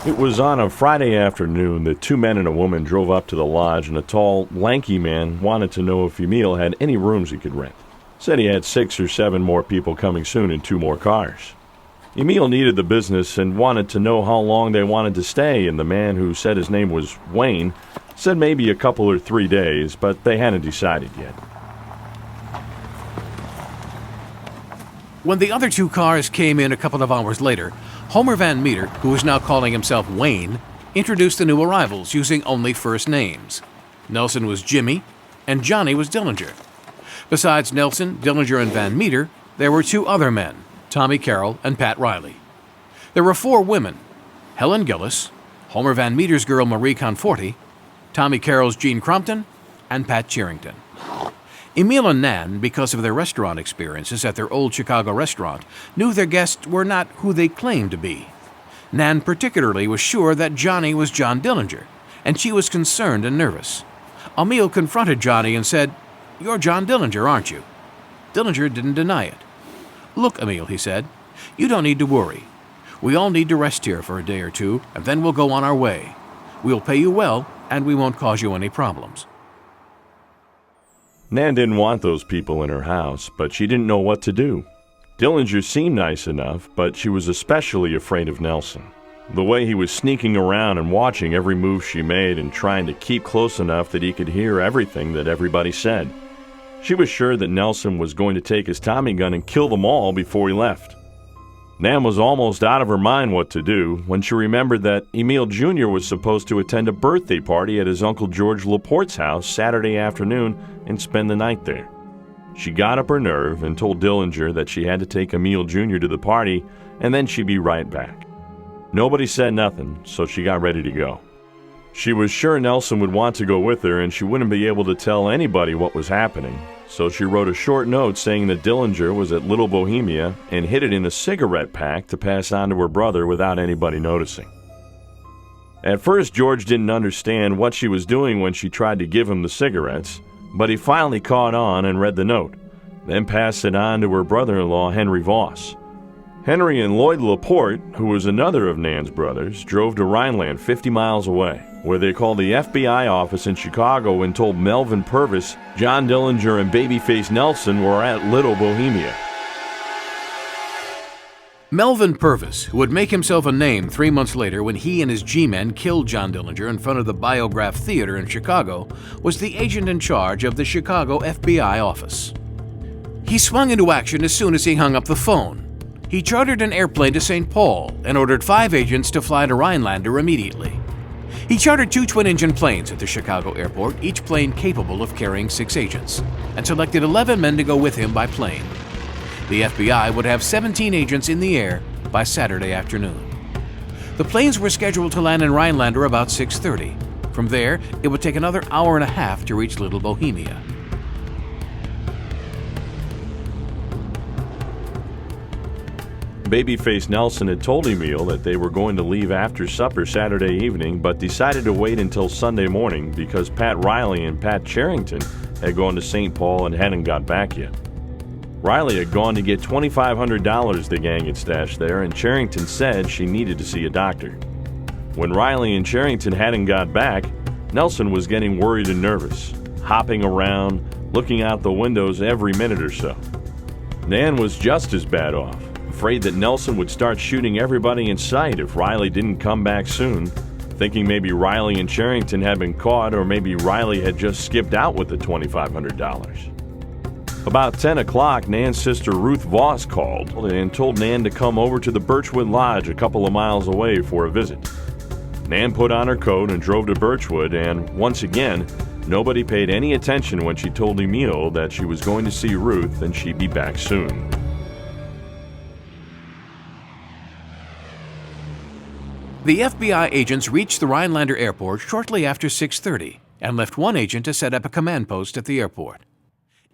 It was on a Friday afternoon that two men and a woman drove up to the lodge, and a tall, lanky man wanted to know if Emil had any rooms he could rent. Said he had 6 or 7 more people coming soon in 2 more cars. Emil needed the business and wanted to know how long they wanted to stay, and the man, who said his name was Wayne, said maybe a couple or 3 days, but they hadn't decided yet. When the other 2 cars came in a couple of hours later, Homer Van Meter, who was now calling himself Wayne, introduced the new arrivals using only first names. Nelson was Jimmy, and Johnny was Dillinger. Besides Nelson, Dillinger, and Van Meter, there were 2 other men, Tommy Carroll and Pat Riley. There were 4 women, Helen Gillis, Homer Van Meter's girl Marie Conforti, Tommy Carroll's Jean Crompton, and Pat Cherington. Emil and Nan, because of their restaurant experiences at their old Chicago restaurant, knew their guests were not who they claimed to be. Nan particularly was sure that Johnny was John Dillinger, and she was concerned and nervous. Emil confronted Johnny and said, "You're John Dillinger, aren't you?" Dillinger didn't deny it. "Look, Emil," he said, "you don't need to worry. We all need to rest here for a day or 2, and then we'll go on our way. We'll pay you well, and we won't cause you any problems." Nan didn't want those people in her house, but she didn't know what to do. Dillinger seemed nice enough, but she was especially afraid of Nelson. The way he was sneaking around and watching every move she made and trying to keep close enough that he could hear everything that everybody said. She was sure that Nelson was going to take his Tommy gun and kill them all before he left. Nan was almost out of her mind what to do when she remembered that Emil Jr. was supposed to attend a birthday party at his Uncle George Laporte's house Saturday afternoon and spend the night there. She got up her nerve and told Dillinger that she had to take Emil Jr. to the party and then she'd be right back. Nobody said nothing, so she got ready to go. She was sure Nelson would want to go with her and she wouldn't be able to tell anybody what was happening, so she wrote a short note saying that Dillinger was at Little Bohemia and hid it in a cigarette pack to pass on to her brother without anybody noticing. At first, George didn't understand what she was doing when she tried to give him the cigarettes, but he finally caught on and read the note, then passed it on to her brother-in-law, Henry Voss. Henry and Lloyd Laporte, who was another of Nan's brothers, drove to Rhineland 50 miles away, where they called the FBI office in Chicago and told Melvin Purvis John Dillinger and Babyface Nelson were at Little Bohemia. Melvin Purvis, who would make himself a name 3 months later when he and his G-men killed John Dillinger in front of the Biograph Theater in Chicago, was the agent in charge of the Chicago FBI office. He swung into action as soon as he hung up the phone. He chartered an airplane to St. Paul and ordered 5 agents to fly to Rhinelander immediately. He chartered 2 twin-engine planes at the Chicago airport, each plane capable of carrying 6 agents, and selected 11 men to go with him by plane. The FBI would have 17 agents in the air by Saturday afternoon. The planes were scheduled to land in Rhinelander about 6:30. From there, it would take another hour and a half to reach Little Bohemia. Babyface Nelson had told Emil that they were going to leave after supper Saturday evening, but decided to wait until Sunday morning because Pat Riley and Pat Cherington had gone to St. Paul and hadn't got back yet. Riley had gone to get $2,500 the gang had stashed there, and Cherington said she needed to see a doctor. When Riley and Cherington hadn't got back, Nelson was getting worried and nervous, hopping around, looking out the windows every minute or so. Nan was just as bad off, afraid that Nelson would start shooting everybody in sight if Riley didn't come back soon, thinking maybe Riley and Cherington had been caught or maybe Riley had just skipped out with the $2,500. About 10 o'clock, Nan's sister Ruth Voss called and told Nan to come over to the Birchwood Lodge a couple of miles away for a visit. Nan put on her coat and drove to Birchwood, and once again, nobody paid any attention when she told Emil that she was going to see Ruth and she'd be back soon. The FBI agents reached the Rhinelander airport shortly after 6:30 and left one agent to set up a command post at the airport.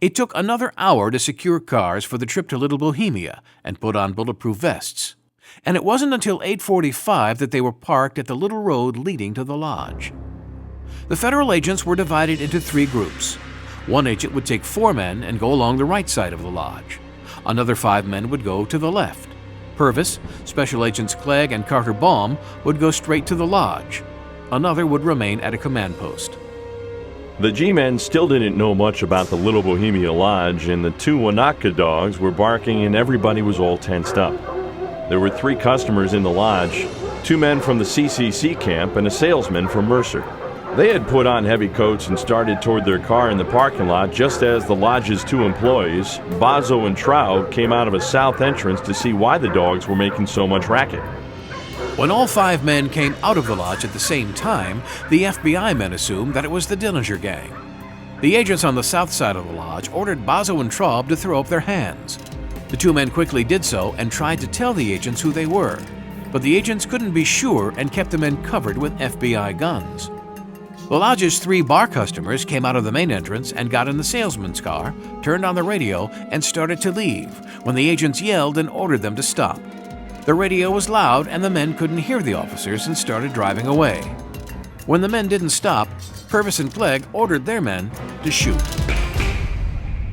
It took another hour to secure cars for the trip to Little Bohemia and put on bulletproof vests. And it wasn't until 8:45 that they were parked at the little road leading to the lodge. The federal agents were divided into 3 groups. One agent would take 4 men and go along the right side of the lodge. Another 5 men would go to the left. Purvis, Special Agents Clegg and Carter Baum would go straight to the lodge. Another would remain at a command post. The G-men still didn't know much about the Little Bohemia Lodge, and the 2 Wanaka dogs were barking and everybody was all tensed up. There were 3 customers in the lodge, 2 men from the CCC camp and a salesman from Mercer. They had put on heavy coats and started toward their car in the parking lot just as the lodge's 2 employees, Bazo and Traub, came out of a south entrance to see why the dogs were making so much racket. When all 5 men came out of the lodge at the same time, the FBI men assumed that it was the Dillinger gang. The agents on the south side of the lodge ordered Bazo and Traub to throw up their hands. The 2 men quickly did so and tried to tell the agents who they were, but the agents couldn't be sure and kept the men covered with FBI guns. The lodge's 3 bar customers came out of the main entrance and got in the salesman's car, turned on the radio, and started to leave when the agents yelled and ordered them to stop. The radio was loud and the men couldn't hear the officers and started driving away. When the men didn't stop, Purvis and Clegg ordered their men to shoot.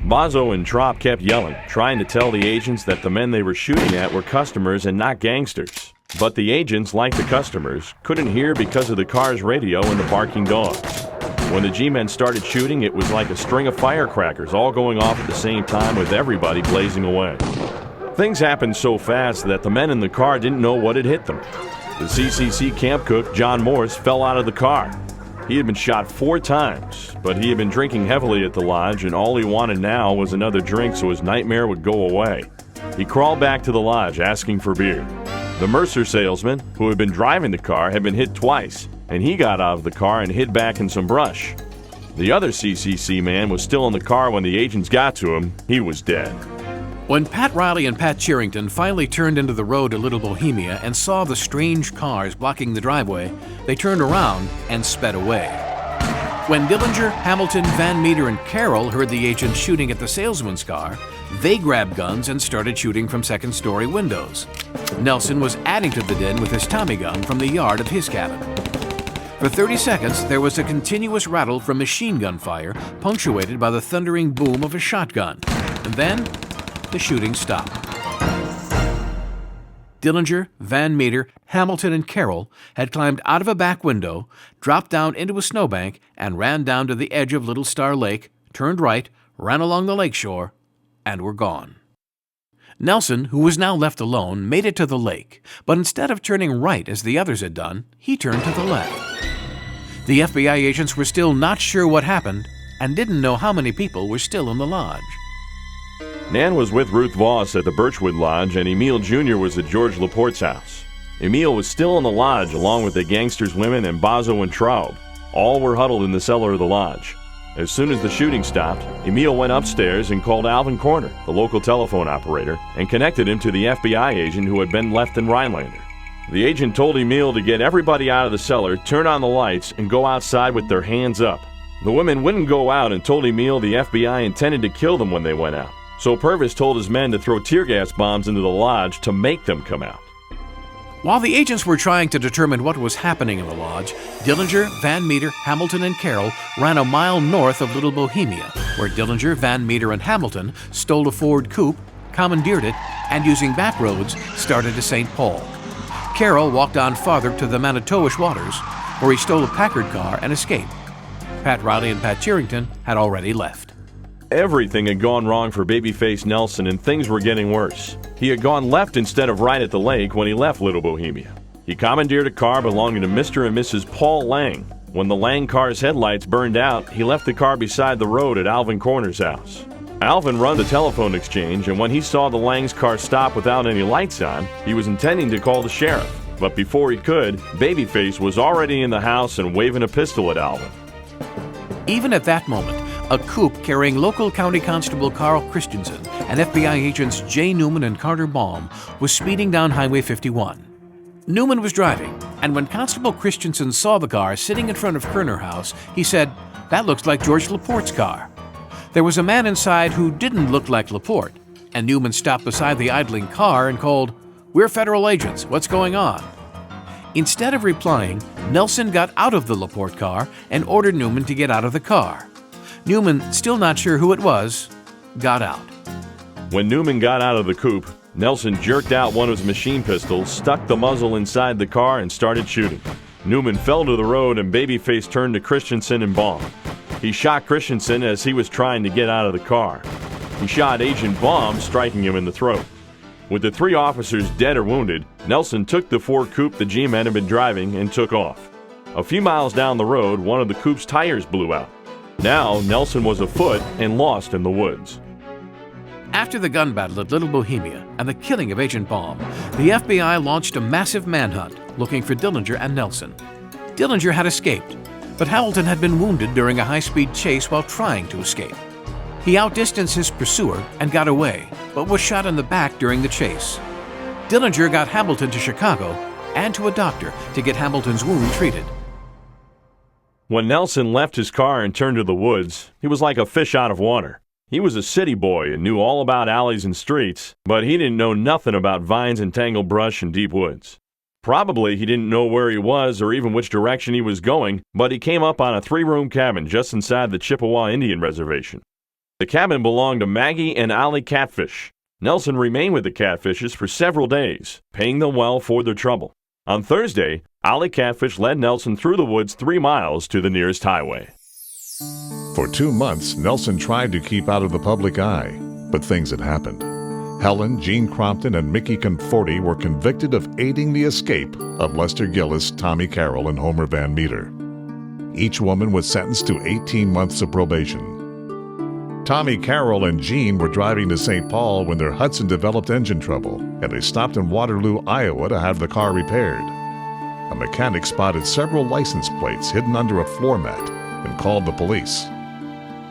Bazo and Traub kept yelling, trying to tell the agents that the men they were shooting at were customers and not gangsters. But the agents, like the customers, couldn't hear because of the car's radio and the barking dogs. When the G-men started shooting, it was like a string of firecrackers all going off at the same time with everybody blazing away. Things happened so fast that the men in the car didn't know what had hit them. The CCC camp cook, John Morse, fell out of the car. He had been shot 4 times, but he had been drinking heavily at the lodge, and all he wanted now was another drink so his nightmare would go away. He crawled back to the lodge asking for beer. The Mercer salesman, who had been driving the car, had been hit twice, and he got out of the car and hid back in some brush. The other CCC man was still in the car when the agents got to him. He was dead. When Pat Riley and Pat Cherington finally turned into the road to Little Bohemia and saw the strange cars blocking the driveway, they turned around and sped away. When Dillinger, Hamilton, Van Meter, and Carroll heard the agents shooting at the salesman's car, they grabbed guns and started shooting from second-story windows. Nelson was adding to the din with his Tommy gun from the yard of his cabin. For 30 seconds, there was a continuous rattle from machine gun fire, punctuated by the thundering boom of a shotgun. And then, the shooting stopped. Dillinger, Van Meter, Hamilton, and Carroll had climbed out of a back window, dropped down into a snowbank, and ran down to the edge of Little Star Lake, turned right, ran along the lakeshore, and were gone. Nelson, who was now left alone, made it to the lake, but instead of turning right as the others had done, he turned to the left. The FBI agents were still not sure what happened and didn't know how many people were still in the lodge. Nan was with Ruth Voss at the Birchwood Lodge, and Emil Jr. was at George Laporte's house. Emil was still in the lodge along with the gangsters' women and Bazo and Traub. All were huddled in the cellar of the lodge. As soon as the shooting stopped, Emil went upstairs and called Alvin Corner, the local telephone operator, and connected him to the FBI agent who had been left in Rhinelander. The agent told Emil to get everybody out of the cellar, turn on the lights, and go outside with their hands up. The women wouldn't go out and told Emil the FBI intended to kill them when they went out. So Purvis told his men to throw tear gas bombs into the lodge to make them come out. While the agents were trying to determine what was happening in the lodge, Dillinger, Van Meter, Hamilton, and Carroll ran a mile north of Little Bohemia, where Dillinger, Van Meter, and Hamilton stole a Ford coupe, commandeered it, and using back roads, started to St. Paul. Carroll walked on farther to the Manitowish waters, where he stole a Packard car and escaped. Pat Riley and Pat Cherington had already left. Everything had gone wrong for Babyface Nelson, and things were getting worse. He had gone left instead of right at the lake when he left Little Bohemia. He commandeered a car belonging to Mr. and Mrs. Paul Lang. When the Lang car's headlights burned out, he left the car beside the road at Alvin Corner's house. Alvin run the telephone exchange, and when he saw the Lang's car stop without any lights on, he was intending to call the sheriff. But before he could, Babyface was already in the house and waving a pistol at Alvin. Even at that moment, a coupe carrying local county constable Carl Christensen and FBI agents Jay Newman and Carter Baum was speeding down Highway 51. Newman was driving, And when Constable Christensen saw the car sitting in front of Kerner House, he said, "That looks like George Laporte's car." There was a man inside who didn't look like Laporte, and Newman stopped beside the idling car and called, "We're federal agents. What's going on?" Instead of replying, Nelson got out of the Laporte car and ordered Newman to get out of the car. Newman, still not sure who it was, got out. When Newman got out of the coupe, Nelson jerked out one of his machine pistols, stuck the muzzle inside the car, and started shooting. Newman fell to the road and Babyface turned to Christensen and bombed. He shot Christensen as he was trying to get out of the car. He shot Agent Baum, striking him in the throat. With the 3 officers dead or wounded, Nelson took the Ford coupe the G-men had been driving and took off. A few miles down the road, one of the coupe's tires blew out. Now, Nelson was afoot and lost in the woods. After the gun battle at Little Bohemia and the killing of Agent Baum, the FBI launched a massive manhunt looking for Dillinger and Nelson. Dillinger had escaped, but Hamilton had been wounded during a high-speed chase while trying to escape. He outdistanced his pursuer and got away, but was shot in the back during the chase. Dillinger got Hamilton to Chicago and to a doctor to get Hamilton's wound treated. When Nelson left his car and turned to the woods, he was like a fish out of water. He was a city boy and knew all about alleys and streets, but he didn't know nothing about vines and tangled brush and deep woods. Probably he didn't know where he was or even which direction he was going, but he came up on a 3-room cabin just inside the Chippewa Indian Reservation. The cabin belonged to Maggie and Ollie Catfish. Nelson remained with the Catfishes for several days, paying them well for their trouble. On Thursday, Ollie Catfish led Nelson through the woods 3 miles to the nearest highway. For 2 months, Nelson tried to keep out of the public eye, but things had happened. Helen, Jean Crompton, and Mickey Conforti were convicted of aiding the escape of Lester Gillis, Tommy Carroll, and Homer Van Meter. Each woman was sentenced to 18 months of probation. Tommy Carroll and Jean were driving to St. Paul when their Hudson developed engine trouble, and they stopped in Waterloo, Iowa to have the car repaired. A mechanic spotted several license plates hidden under a floor mat and called the police.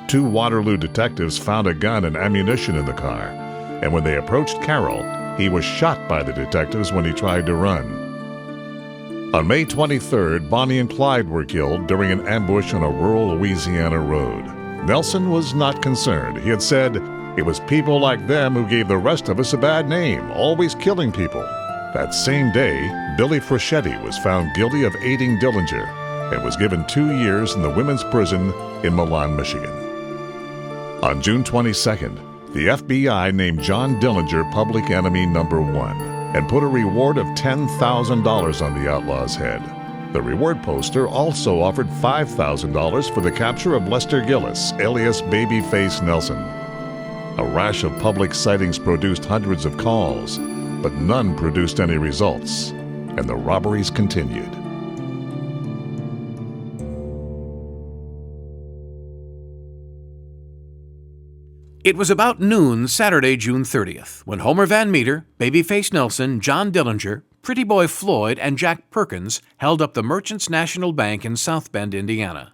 2 Waterloo detectives found a gun and ammunition in the car, and when they approached Carroll, he was shot by the detectives when he tried to run. On May 23rd, Bonnie and Clyde were killed during an ambush on a rural Louisiana road. Nelson was not concerned. He had said, "It was people like them who gave the rest of us a bad name, always killing people." That same day, Billy Freschetti was found guilty of aiding Dillinger and was given 2 years in the women's prison in Milan, Michigan. On June 22nd, the FBI named John Dillinger public enemy number 1 and put a reward of $10,000 on the outlaw's head. The reward poster also offered $5,000 for the capture of Lester Gillis, alias Babyface Nelson. A rash of public sightings produced hundreds of calls, but none produced any results, and the robberies continued. It was about noon Saturday, June 30th, when Homer Van Meter, Babyface Nelson, John Dillinger, Pretty Boy Floyd, and Jack Perkins held up the Merchants National Bank in South Bend, Indiana.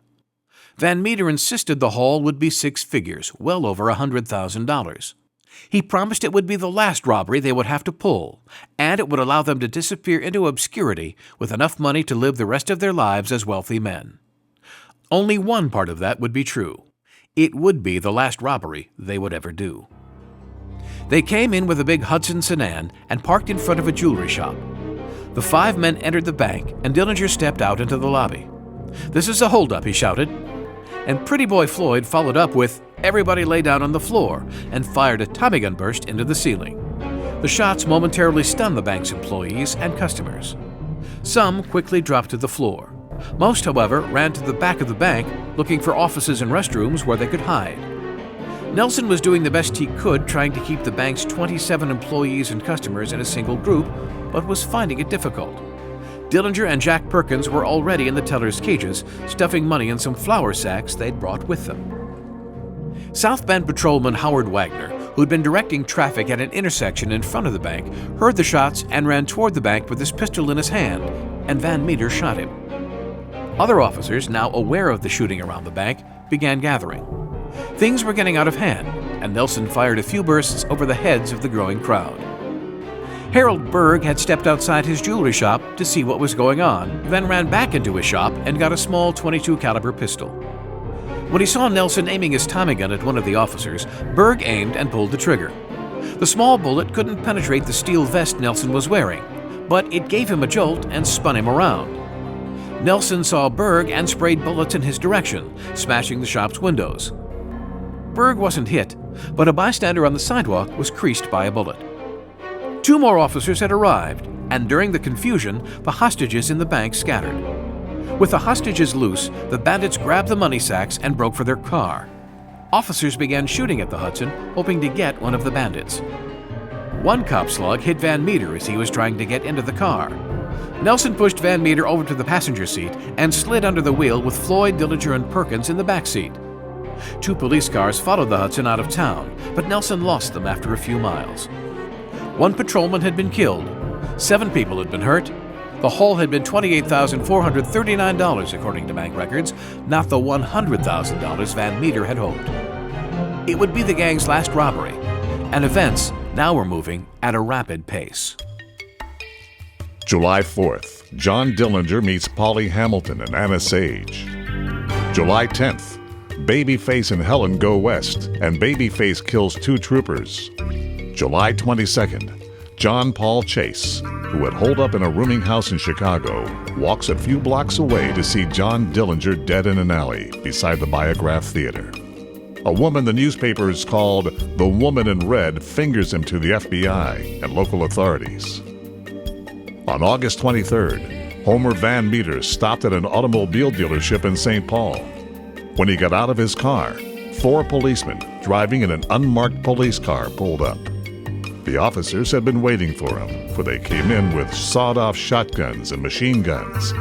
Van Meter insisted the haul would be 6 figures, well over $100,000. He promised it would be the last robbery they would have to pull, and it would allow them to disappear into obscurity with enough money to live the rest of their lives as wealthy men. Only one part of that would be true. It would be the last robbery they would ever do. They came in with a big Hudson sedan and parked in front of a jewelry shop. The 5 men entered the bank, and Dillinger stepped out into the lobby. "This is a holdup," he shouted. And Pretty Boy Floyd followed up with, "Everybody lay down on the floor," and fired a Tommy gun burst into the ceiling. The shots momentarily stunned the bank's employees and customers. Some quickly dropped to the floor. Most, however, ran to the back of the bank, looking for offices and restrooms where they could hide. Nelson was doing the best he could trying to keep the bank's 27 employees and customers in a single group, but was finding it difficult. Dillinger and Jack Perkins were already in the teller's cages, stuffing money in some flour sacks they'd brought with them. South Bend Patrolman Howard Wagner, who'd been directing traffic at an intersection in front of the bank, heard the shots and ran toward the bank with his pistol in his hand, and Van Meter shot him. Other officers, now aware of the shooting around the bank, began gathering. Things were getting out of hand, and Nelson fired a few bursts over the heads of the growing crowd. Harold Berg had stepped outside his jewelry shop to see what was going on, then ran back into his shop and got a small .22 caliber pistol. When he saw Nelson aiming his Tommy gun at one of the officers, Berg aimed and pulled the trigger. The small bullet couldn't penetrate the steel vest Nelson was wearing, but it gave him a jolt and spun him around. Nelson saw Berg and sprayed bullets in his direction, smashing the shop's windows. Berg wasn't hit, but a bystander on the sidewalk was creased by a bullet. 2 more officers had arrived, and during the confusion, the hostages in the bank scattered. With the hostages loose, the bandits grabbed the money sacks and broke for their car. Officers began shooting at the Hudson, hoping to get one of the bandits. One cop slug hit Van Meter as he was trying to get into the car. Nelson pushed Van Meter over to the passenger seat and slid under the wheel with Floyd, Dillinger, and Perkins in the back seat. 2 police cars followed the Hudson out of town, but Nelson lost them after a few miles. 1 patrolman had been killed. 7 people had been hurt. The haul had been $28,439 according to bank records, not the $100,000 Van Meter had hoped. It would be the gang's last robbery, and events now were moving at a rapid pace. July 4th, John Dillinger meets Polly Hamilton and Anna Sage. July 10th, Babyface and Helen go west, and Babyface kills 2 troopers. July 22nd, John Paul Chase, who had holed up in a rooming house in Chicago, walks a few blocks away to see John Dillinger dead in an alley beside the Biograph Theater. A woman the newspapers called the Woman in Red fingers him to the FBI and local authorities. On August 23rd, Homer Van Meter stopped at an automobile dealership in St. Paul. When he got out of his car, 4 policemen driving in an unmarked police car pulled up. The officers had been waiting for him, for they came in with sawed-off shotguns and machine guns.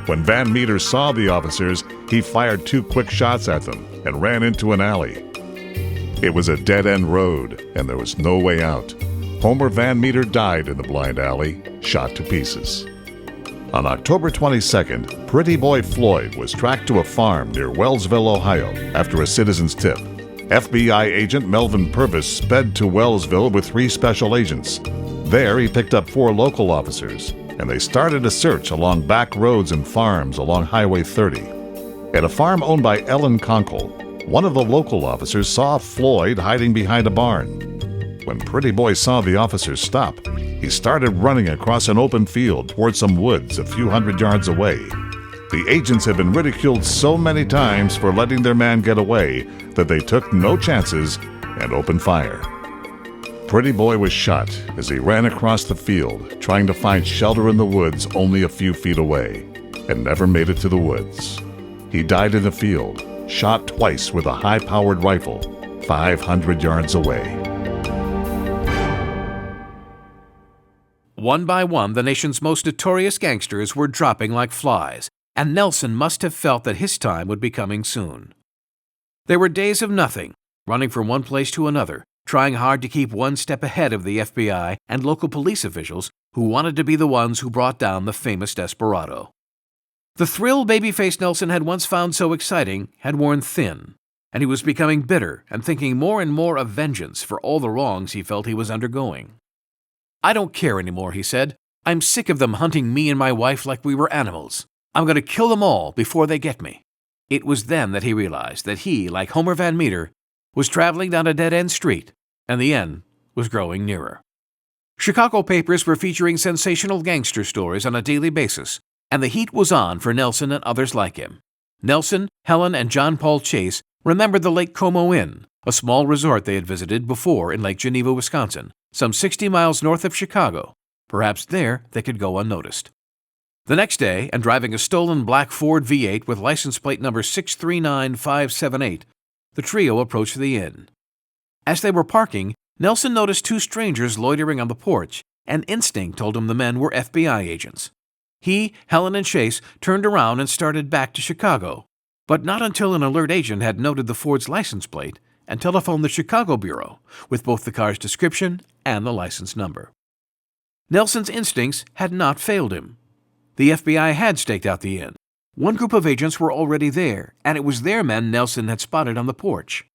When Van Meter saw the officers, he fired 2 quick shots at them and ran into an alley. It was a dead-end road, and there was no way out. Homer Van Meter died in the blind alley, shot to pieces. On October 22nd, Pretty Boy Floyd was tracked to a farm near Wellsville, Ohio, after a citizen's tip. FBI agent Melvin Purvis sped to Wellsville with 3 special agents. There, he picked up 4 local officers, and they started a search along back roads and farms along Highway 30. At a farm owned by Ellen Conkle, one of the local officers saw Floyd hiding behind a barn. When Pretty Boy saw the officers stop, he started running across an open field toward some woods a few hundred yards away. The agents had been ridiculed so many times for letting their man get away that they took no chances and opened fire. Pretty Boy was shot as he ran across the field, trying to find shelter in the woods only a few feet away, and never made it to the woods. He died in the field, shot twice with a high-powered rifle, 500 yards away. One by one, the nation's most notorious gangsters were dropping like flies, and Nelson must have felt that his time would be coming soon. There were days of nothing, running from one place to another, trying hard to keep one step ahead of the FBI and local police officials who wanted to be the ones who brought down the famous desperado. The thrill Babyface Nelson had once found so exciting had worn thin, and he was becoming bitter and thinking more and more of vengeance for all the wrongs he felt he was undergoing. "I don't care anymore," he said. "I'm sick of them hunting me and my wife like we were animals. I'm going to kill them all before they get me." It was then that he realized that he, like Homer Van Meter, was traveling down a dead-end street, and the end was growing nearer. Chicago papers were featuring sensational gangster stories on a daily basis, and the heat was on for Nelson and others like him. Nelson, Helen, and John Paul Chase remembered the Lake Como Inn, a small resort they had visited before in Lake Geneva, Wisconsin, some 60 miles north of Chicago. Perhaps there they could go unnoticed. The next day, and driving a stolen black Ford V8 with license plate number 639578, the trio approached the inn. As they were parking, Nelson noticed 2 strangers loitering on the porch, and instinct told him the men were FBI agents. He, Helen, and Chase turned around and started back to Chicago, but not until an alert agent had noted the Ford's license plate and telephoned the Chicago Bureau with both the car's description and the license number. Nelson's instincts had not failed him. The FBI had staked out the inn. One group of agents were already there, and it was their men Nelson had spotted on the porch.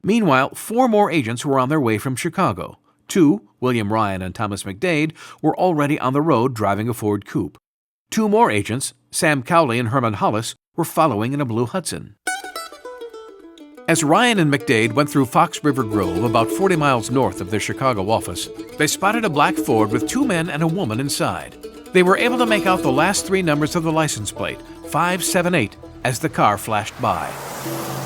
Meanwhile, 4 more agents were on their way from Chicago, Two, William Ryan and Thomas McDade, were already on the road driving a Ford coupe. Two more agents, Sam Cowley and Herman Hollis, were following in a blue Hudson. As Ryan and McDade went through Fox River Grove, about 40 miles north of their Chicago office, they spotted a black Ford with two men and a woman inside. They were able to make out the last three numbers of the license plate, 578, as the car flashed by.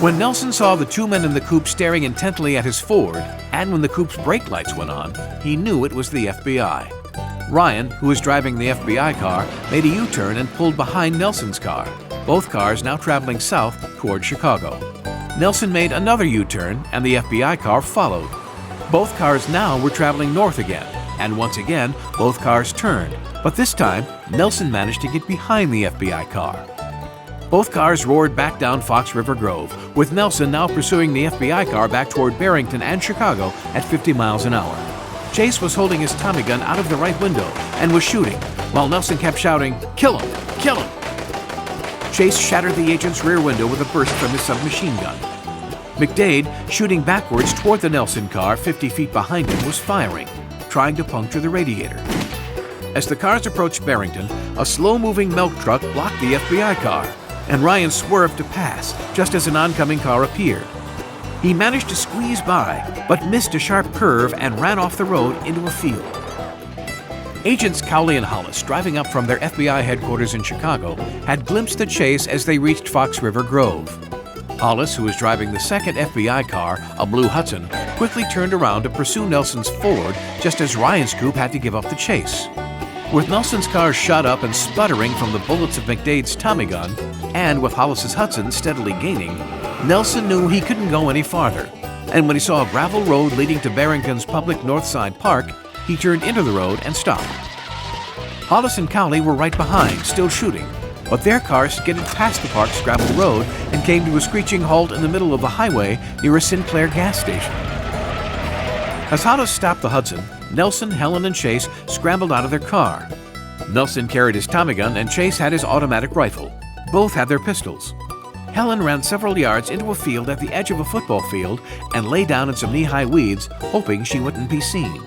When Nelson saw the two men in the coupe staring intently at his Ford, and when the coupe's brake lights went on, he knew it was the FBI. Ryan, who was driving the FBI car, made a U-turn and pulled behind Nelson's car, both cars now traveling south toward Chicago. Nelson made another U-turn, and the FBI car followed. Both cars now were traveling north again, and once again, both cars turned. But this time, Nelson managed to get behind the FBI car. Both cars roared back down Fox River Grove, with Nelson now pursuing the FBI car back toward Barrington and Chicago at 50 miles an hour. Chase was holding his Tommy gun out of the right window and was shooting, while Nelson kept shouting, "Kill him! Kill him!" Chase shattered the agent's rear window with a burst from his submachine gun. McDade, shooting backwards toward the Nelson car 50 feet behind him, was firing, trying to puncture the radiator. As the cars approached Barrington, a slow-moving milk truck blocked the FBI car, and Ryan swerved to pass just as an oncoming car appeared. He managed to squeeze by, but missed a sharp curve and ran off the road into a field. Agents Cowley and Hollis, driving up from their FBI headquarters in Chicago, had glimpsed the chase as they reached Fox River Grove. Hollis, who was driving the second FBI car, a blue Hudson, quickly turned around to pursue Nelson's Ford just as Ryan's coupe had to give up the chase. With Nelson's car shot up and sputtering from the bullets of McDade's Tommy gun, and with Hollis's Hudson steadily gaining, Nelson knew he couldn't go any farther, and when he saw a gravel road leading to Barrington's public Northside Park, he turned into the road and stopped. Hollis and Cowley were right behind, still shooting, but their car skidded past the park's gravel road and came to a screeching halt in the middle of the highway near a Sinclair gas station. As Hollis stopped the Hudson, Nelson, Helen, and Chase scrambled out of their car. Nelson carried his Tommy gun and Chase had his automatic rifle. Both had their pistols. Helen ran several yards into a field at the edge of a football field and lay down in some knee-high weeds, hoping she wouldn't be seen.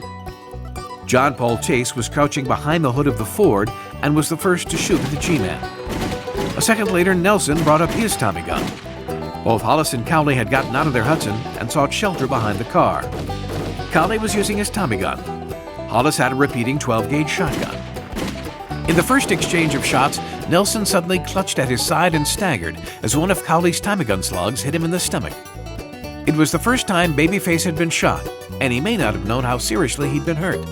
John Paul Chase was crouching behind the hood of the Ford and was the first to shoot at the G-Man. A second later, Nelson brought up his Tommy gun. Both Hollis and Cowley had gotten out of their Hudson and sought shelter behind the car. Cowley was using his Tommy gun. Hollis had a repeating 12-gauge shotgun. In the first exchange of shots, Nelson suddenly clutched at his side and staggered as one of Cowley's Tommy gun slugs hit him in the stomach. It was the first time Babyface had been shot, and he may not have known how seriously he'd been hurt.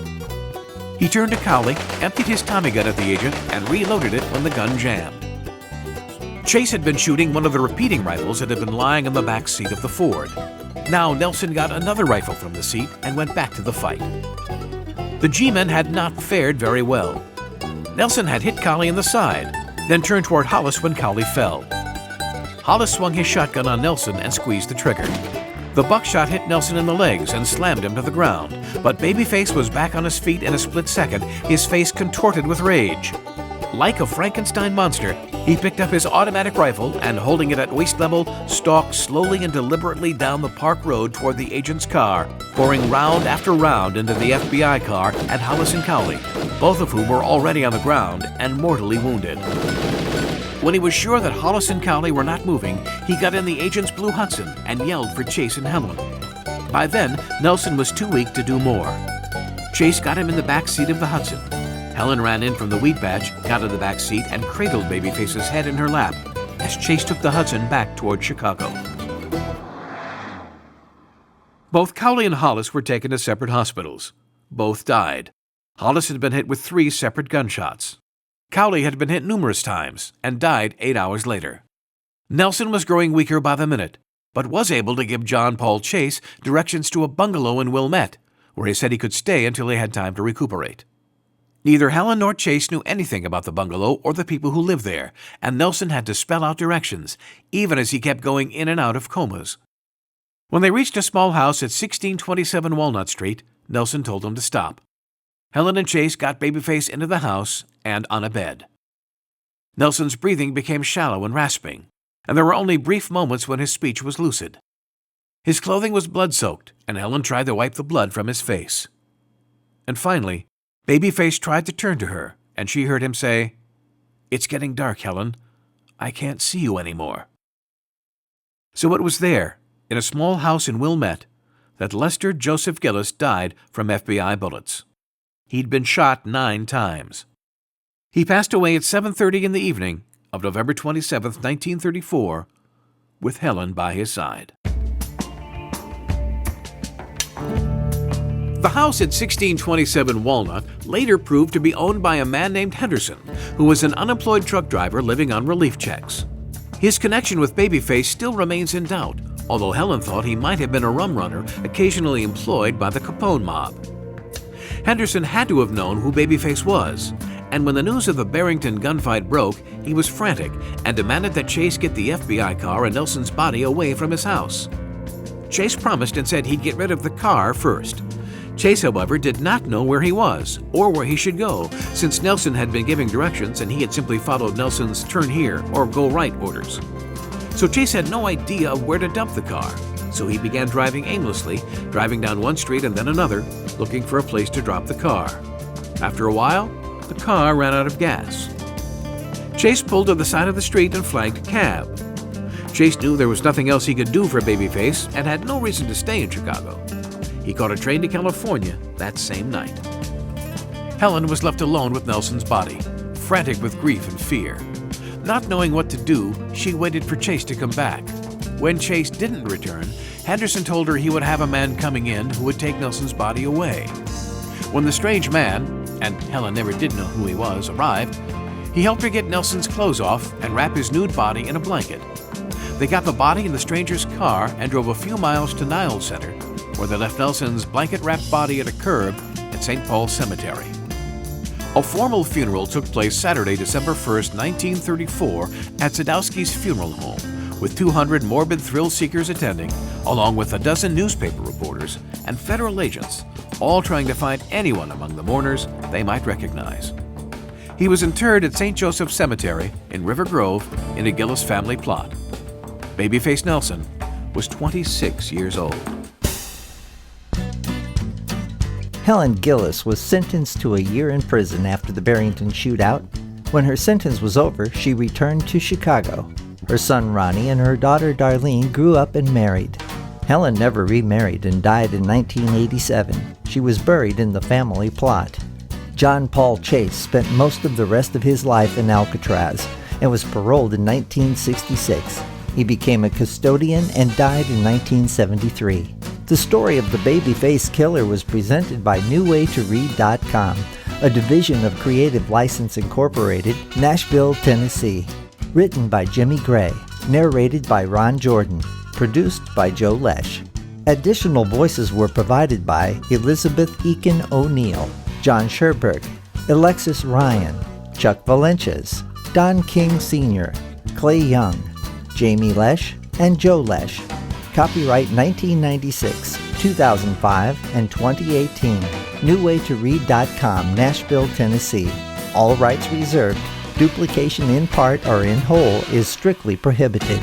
He turned to Cowley, emptied his Tommy gun at the agent, and reloaded it when the gun jammed. Chase had been shooting one of the repeating rifles that had been lying on the back seat of the Ford. Now Nelson got another rifle from the seat and went back to the fight. The G-men had not fared very well. Nelson had hit Cowley in the side, then turned toward Hollis when Cowley fell. Hollis swung his shotgun on Nelson and squeezed the trigger. The buckshot hit Nelson in the legs and slammed him to the ground, but Babyface was back on his feet in a split second, his face contorted with rage. Like a Frankenstein monster, he picked up his automatic rifle and, holding it at waist level, stalked slowly and deliberately down the park road toward the agent's car, pouring round after round into the FBI car and Hollis and Cowley, both of whom were already on the ground and mortally wounded. When he was sure that Hollis and Cowley were not moving, he got in the agent's blue Hudson and yelled for Chase and Helen. By then, Nelson was too weak to do more. Chase got him in the back seat of the Hudson. Helen ran in from the wheat patch, got in the back seat, and cradled Babyface's head in her lap as Chase took the Hudson back toward Chicago. Both Cowley and Hollis were taken to separate hospitals. Both died. Hollis had been hit with 3 separate gunshots. Cowley had been hit numerous times and died 8 hours later. Nelson was growing weaker by the minute, but was able to give John Paul Chase directions to a bungalow in Wilmette, where he said he could stay until he had time to recuperate. Neither Helen nor Chase knew anything about the bungalow or the people who lived there, and Nelson had to spell out directions, even as he kept going in and out of comas. When they reached a small house at 1627 Walnut Street, Nelson told them to stop. Helen and Chase got Babyface into the house and on a bed. Nelson's breathing became shallow and rasping, and there were only brief moments when his speech was lucid. His clothing was blood-soaked, and Helen tried to wipe the blood from his face. And finally, Babyface tried to turn to her, and she heard him say, "It's getting dark, Helen. I can't see you anymore." So it was there, in a small house in Wilmette, that Lester Joseph Gillis died from FBI bullets. He'd been shot 9 times. He passed away at 7:30 in the evening of November 27, 1934, with Helen by his side. The house at 1627 Walnut later proved to be owned by a man named Henderson, who was an unemployed truck driver living on relief checks. His connection with Babyface still remains in doubt, although Helen thought he might have been a rum runner occasionally employed by the Capone mob. Henderson had to have known who Babyface was, and when the news of the Barrington gunfight broke, he was frantic and demanded that Chase get the FBI car and Nelson's body away from his house. Chase promised and said he'd get rid of the car first. Chase, however, did not know where he was or where he should go, since Nelson had been giving directions and he had simply followed Nelson's turn here or go right orders. So Chase had no idea of where to dump the car, so he began driving aimlessly, driving down one street and then another, looking for a place to drop the car. After a while, the car ran out of gas. Chase pulled to the side of the street and flagged a cab. Chase knew there was nothing else he could do for Babyface and had no reason to stay in Chicago. He caught a train to California that same night. Helen was left alone with Nelson's body, frantic with grief and fear. Not knowing what to do, she waited for Chase to come back. When Chase didn't return, Henderson told her he would have a man coming in who would take Nelson's body away. When the strange man, and Helen never did know who he was, arrived, he helped her get Nelson's clothes off and wrap his nude body in a blanket. They got the body in the stranger's car and drove a few miles to Niles Center, where they left Nelson's blanket-wrapped body at a curb at St. Paul's Cemetery. A formal funeral took place Saturday, December 1st, 1934, at Sadowski's funeral home, with 200 morbid thrill-seekers attending, along with a dozen newspaper reporters and federal agents, all trying to find anyone among the mourners they might recognize. He was interred at St. Joseph Cemetery in River Grove in a Gillis family plot. Babyface Nelson was 26 years old. Helen Gillis was sentenced to a year in prison after the Barrington shootout. When her sentence was over, she returned to Chicago. Her son Ronnie and her daughter Darlene grew up and married. Helen never remarried and died in 1987. She was buried in the family plot. John Paul Chase spent most of the rest of his life in Alcatraz and was paroled in 1966. He became a custodian and died in 1973. The story of the Babyface Killer was presented by NewWayToRead.com, a division of Creative License Incorporated, Nashville, Tennessee. Written by Jimmy Gray, narrated by Ron Jordan, produced by Joe Loesch. Additional voices were provided by Elizabeth Eakin O'Neill, John Sherberg, Alexis Ryan, Chuck Valencias, Don King Sr., Clay Young, Jamie Loesch, and Joe Loesch. Copyright 1996, 2005, and 2018. NewWayToRead.com, Nashville, Tennessee. All rights reserved. Duplication in part or in whole is strictly prohibited.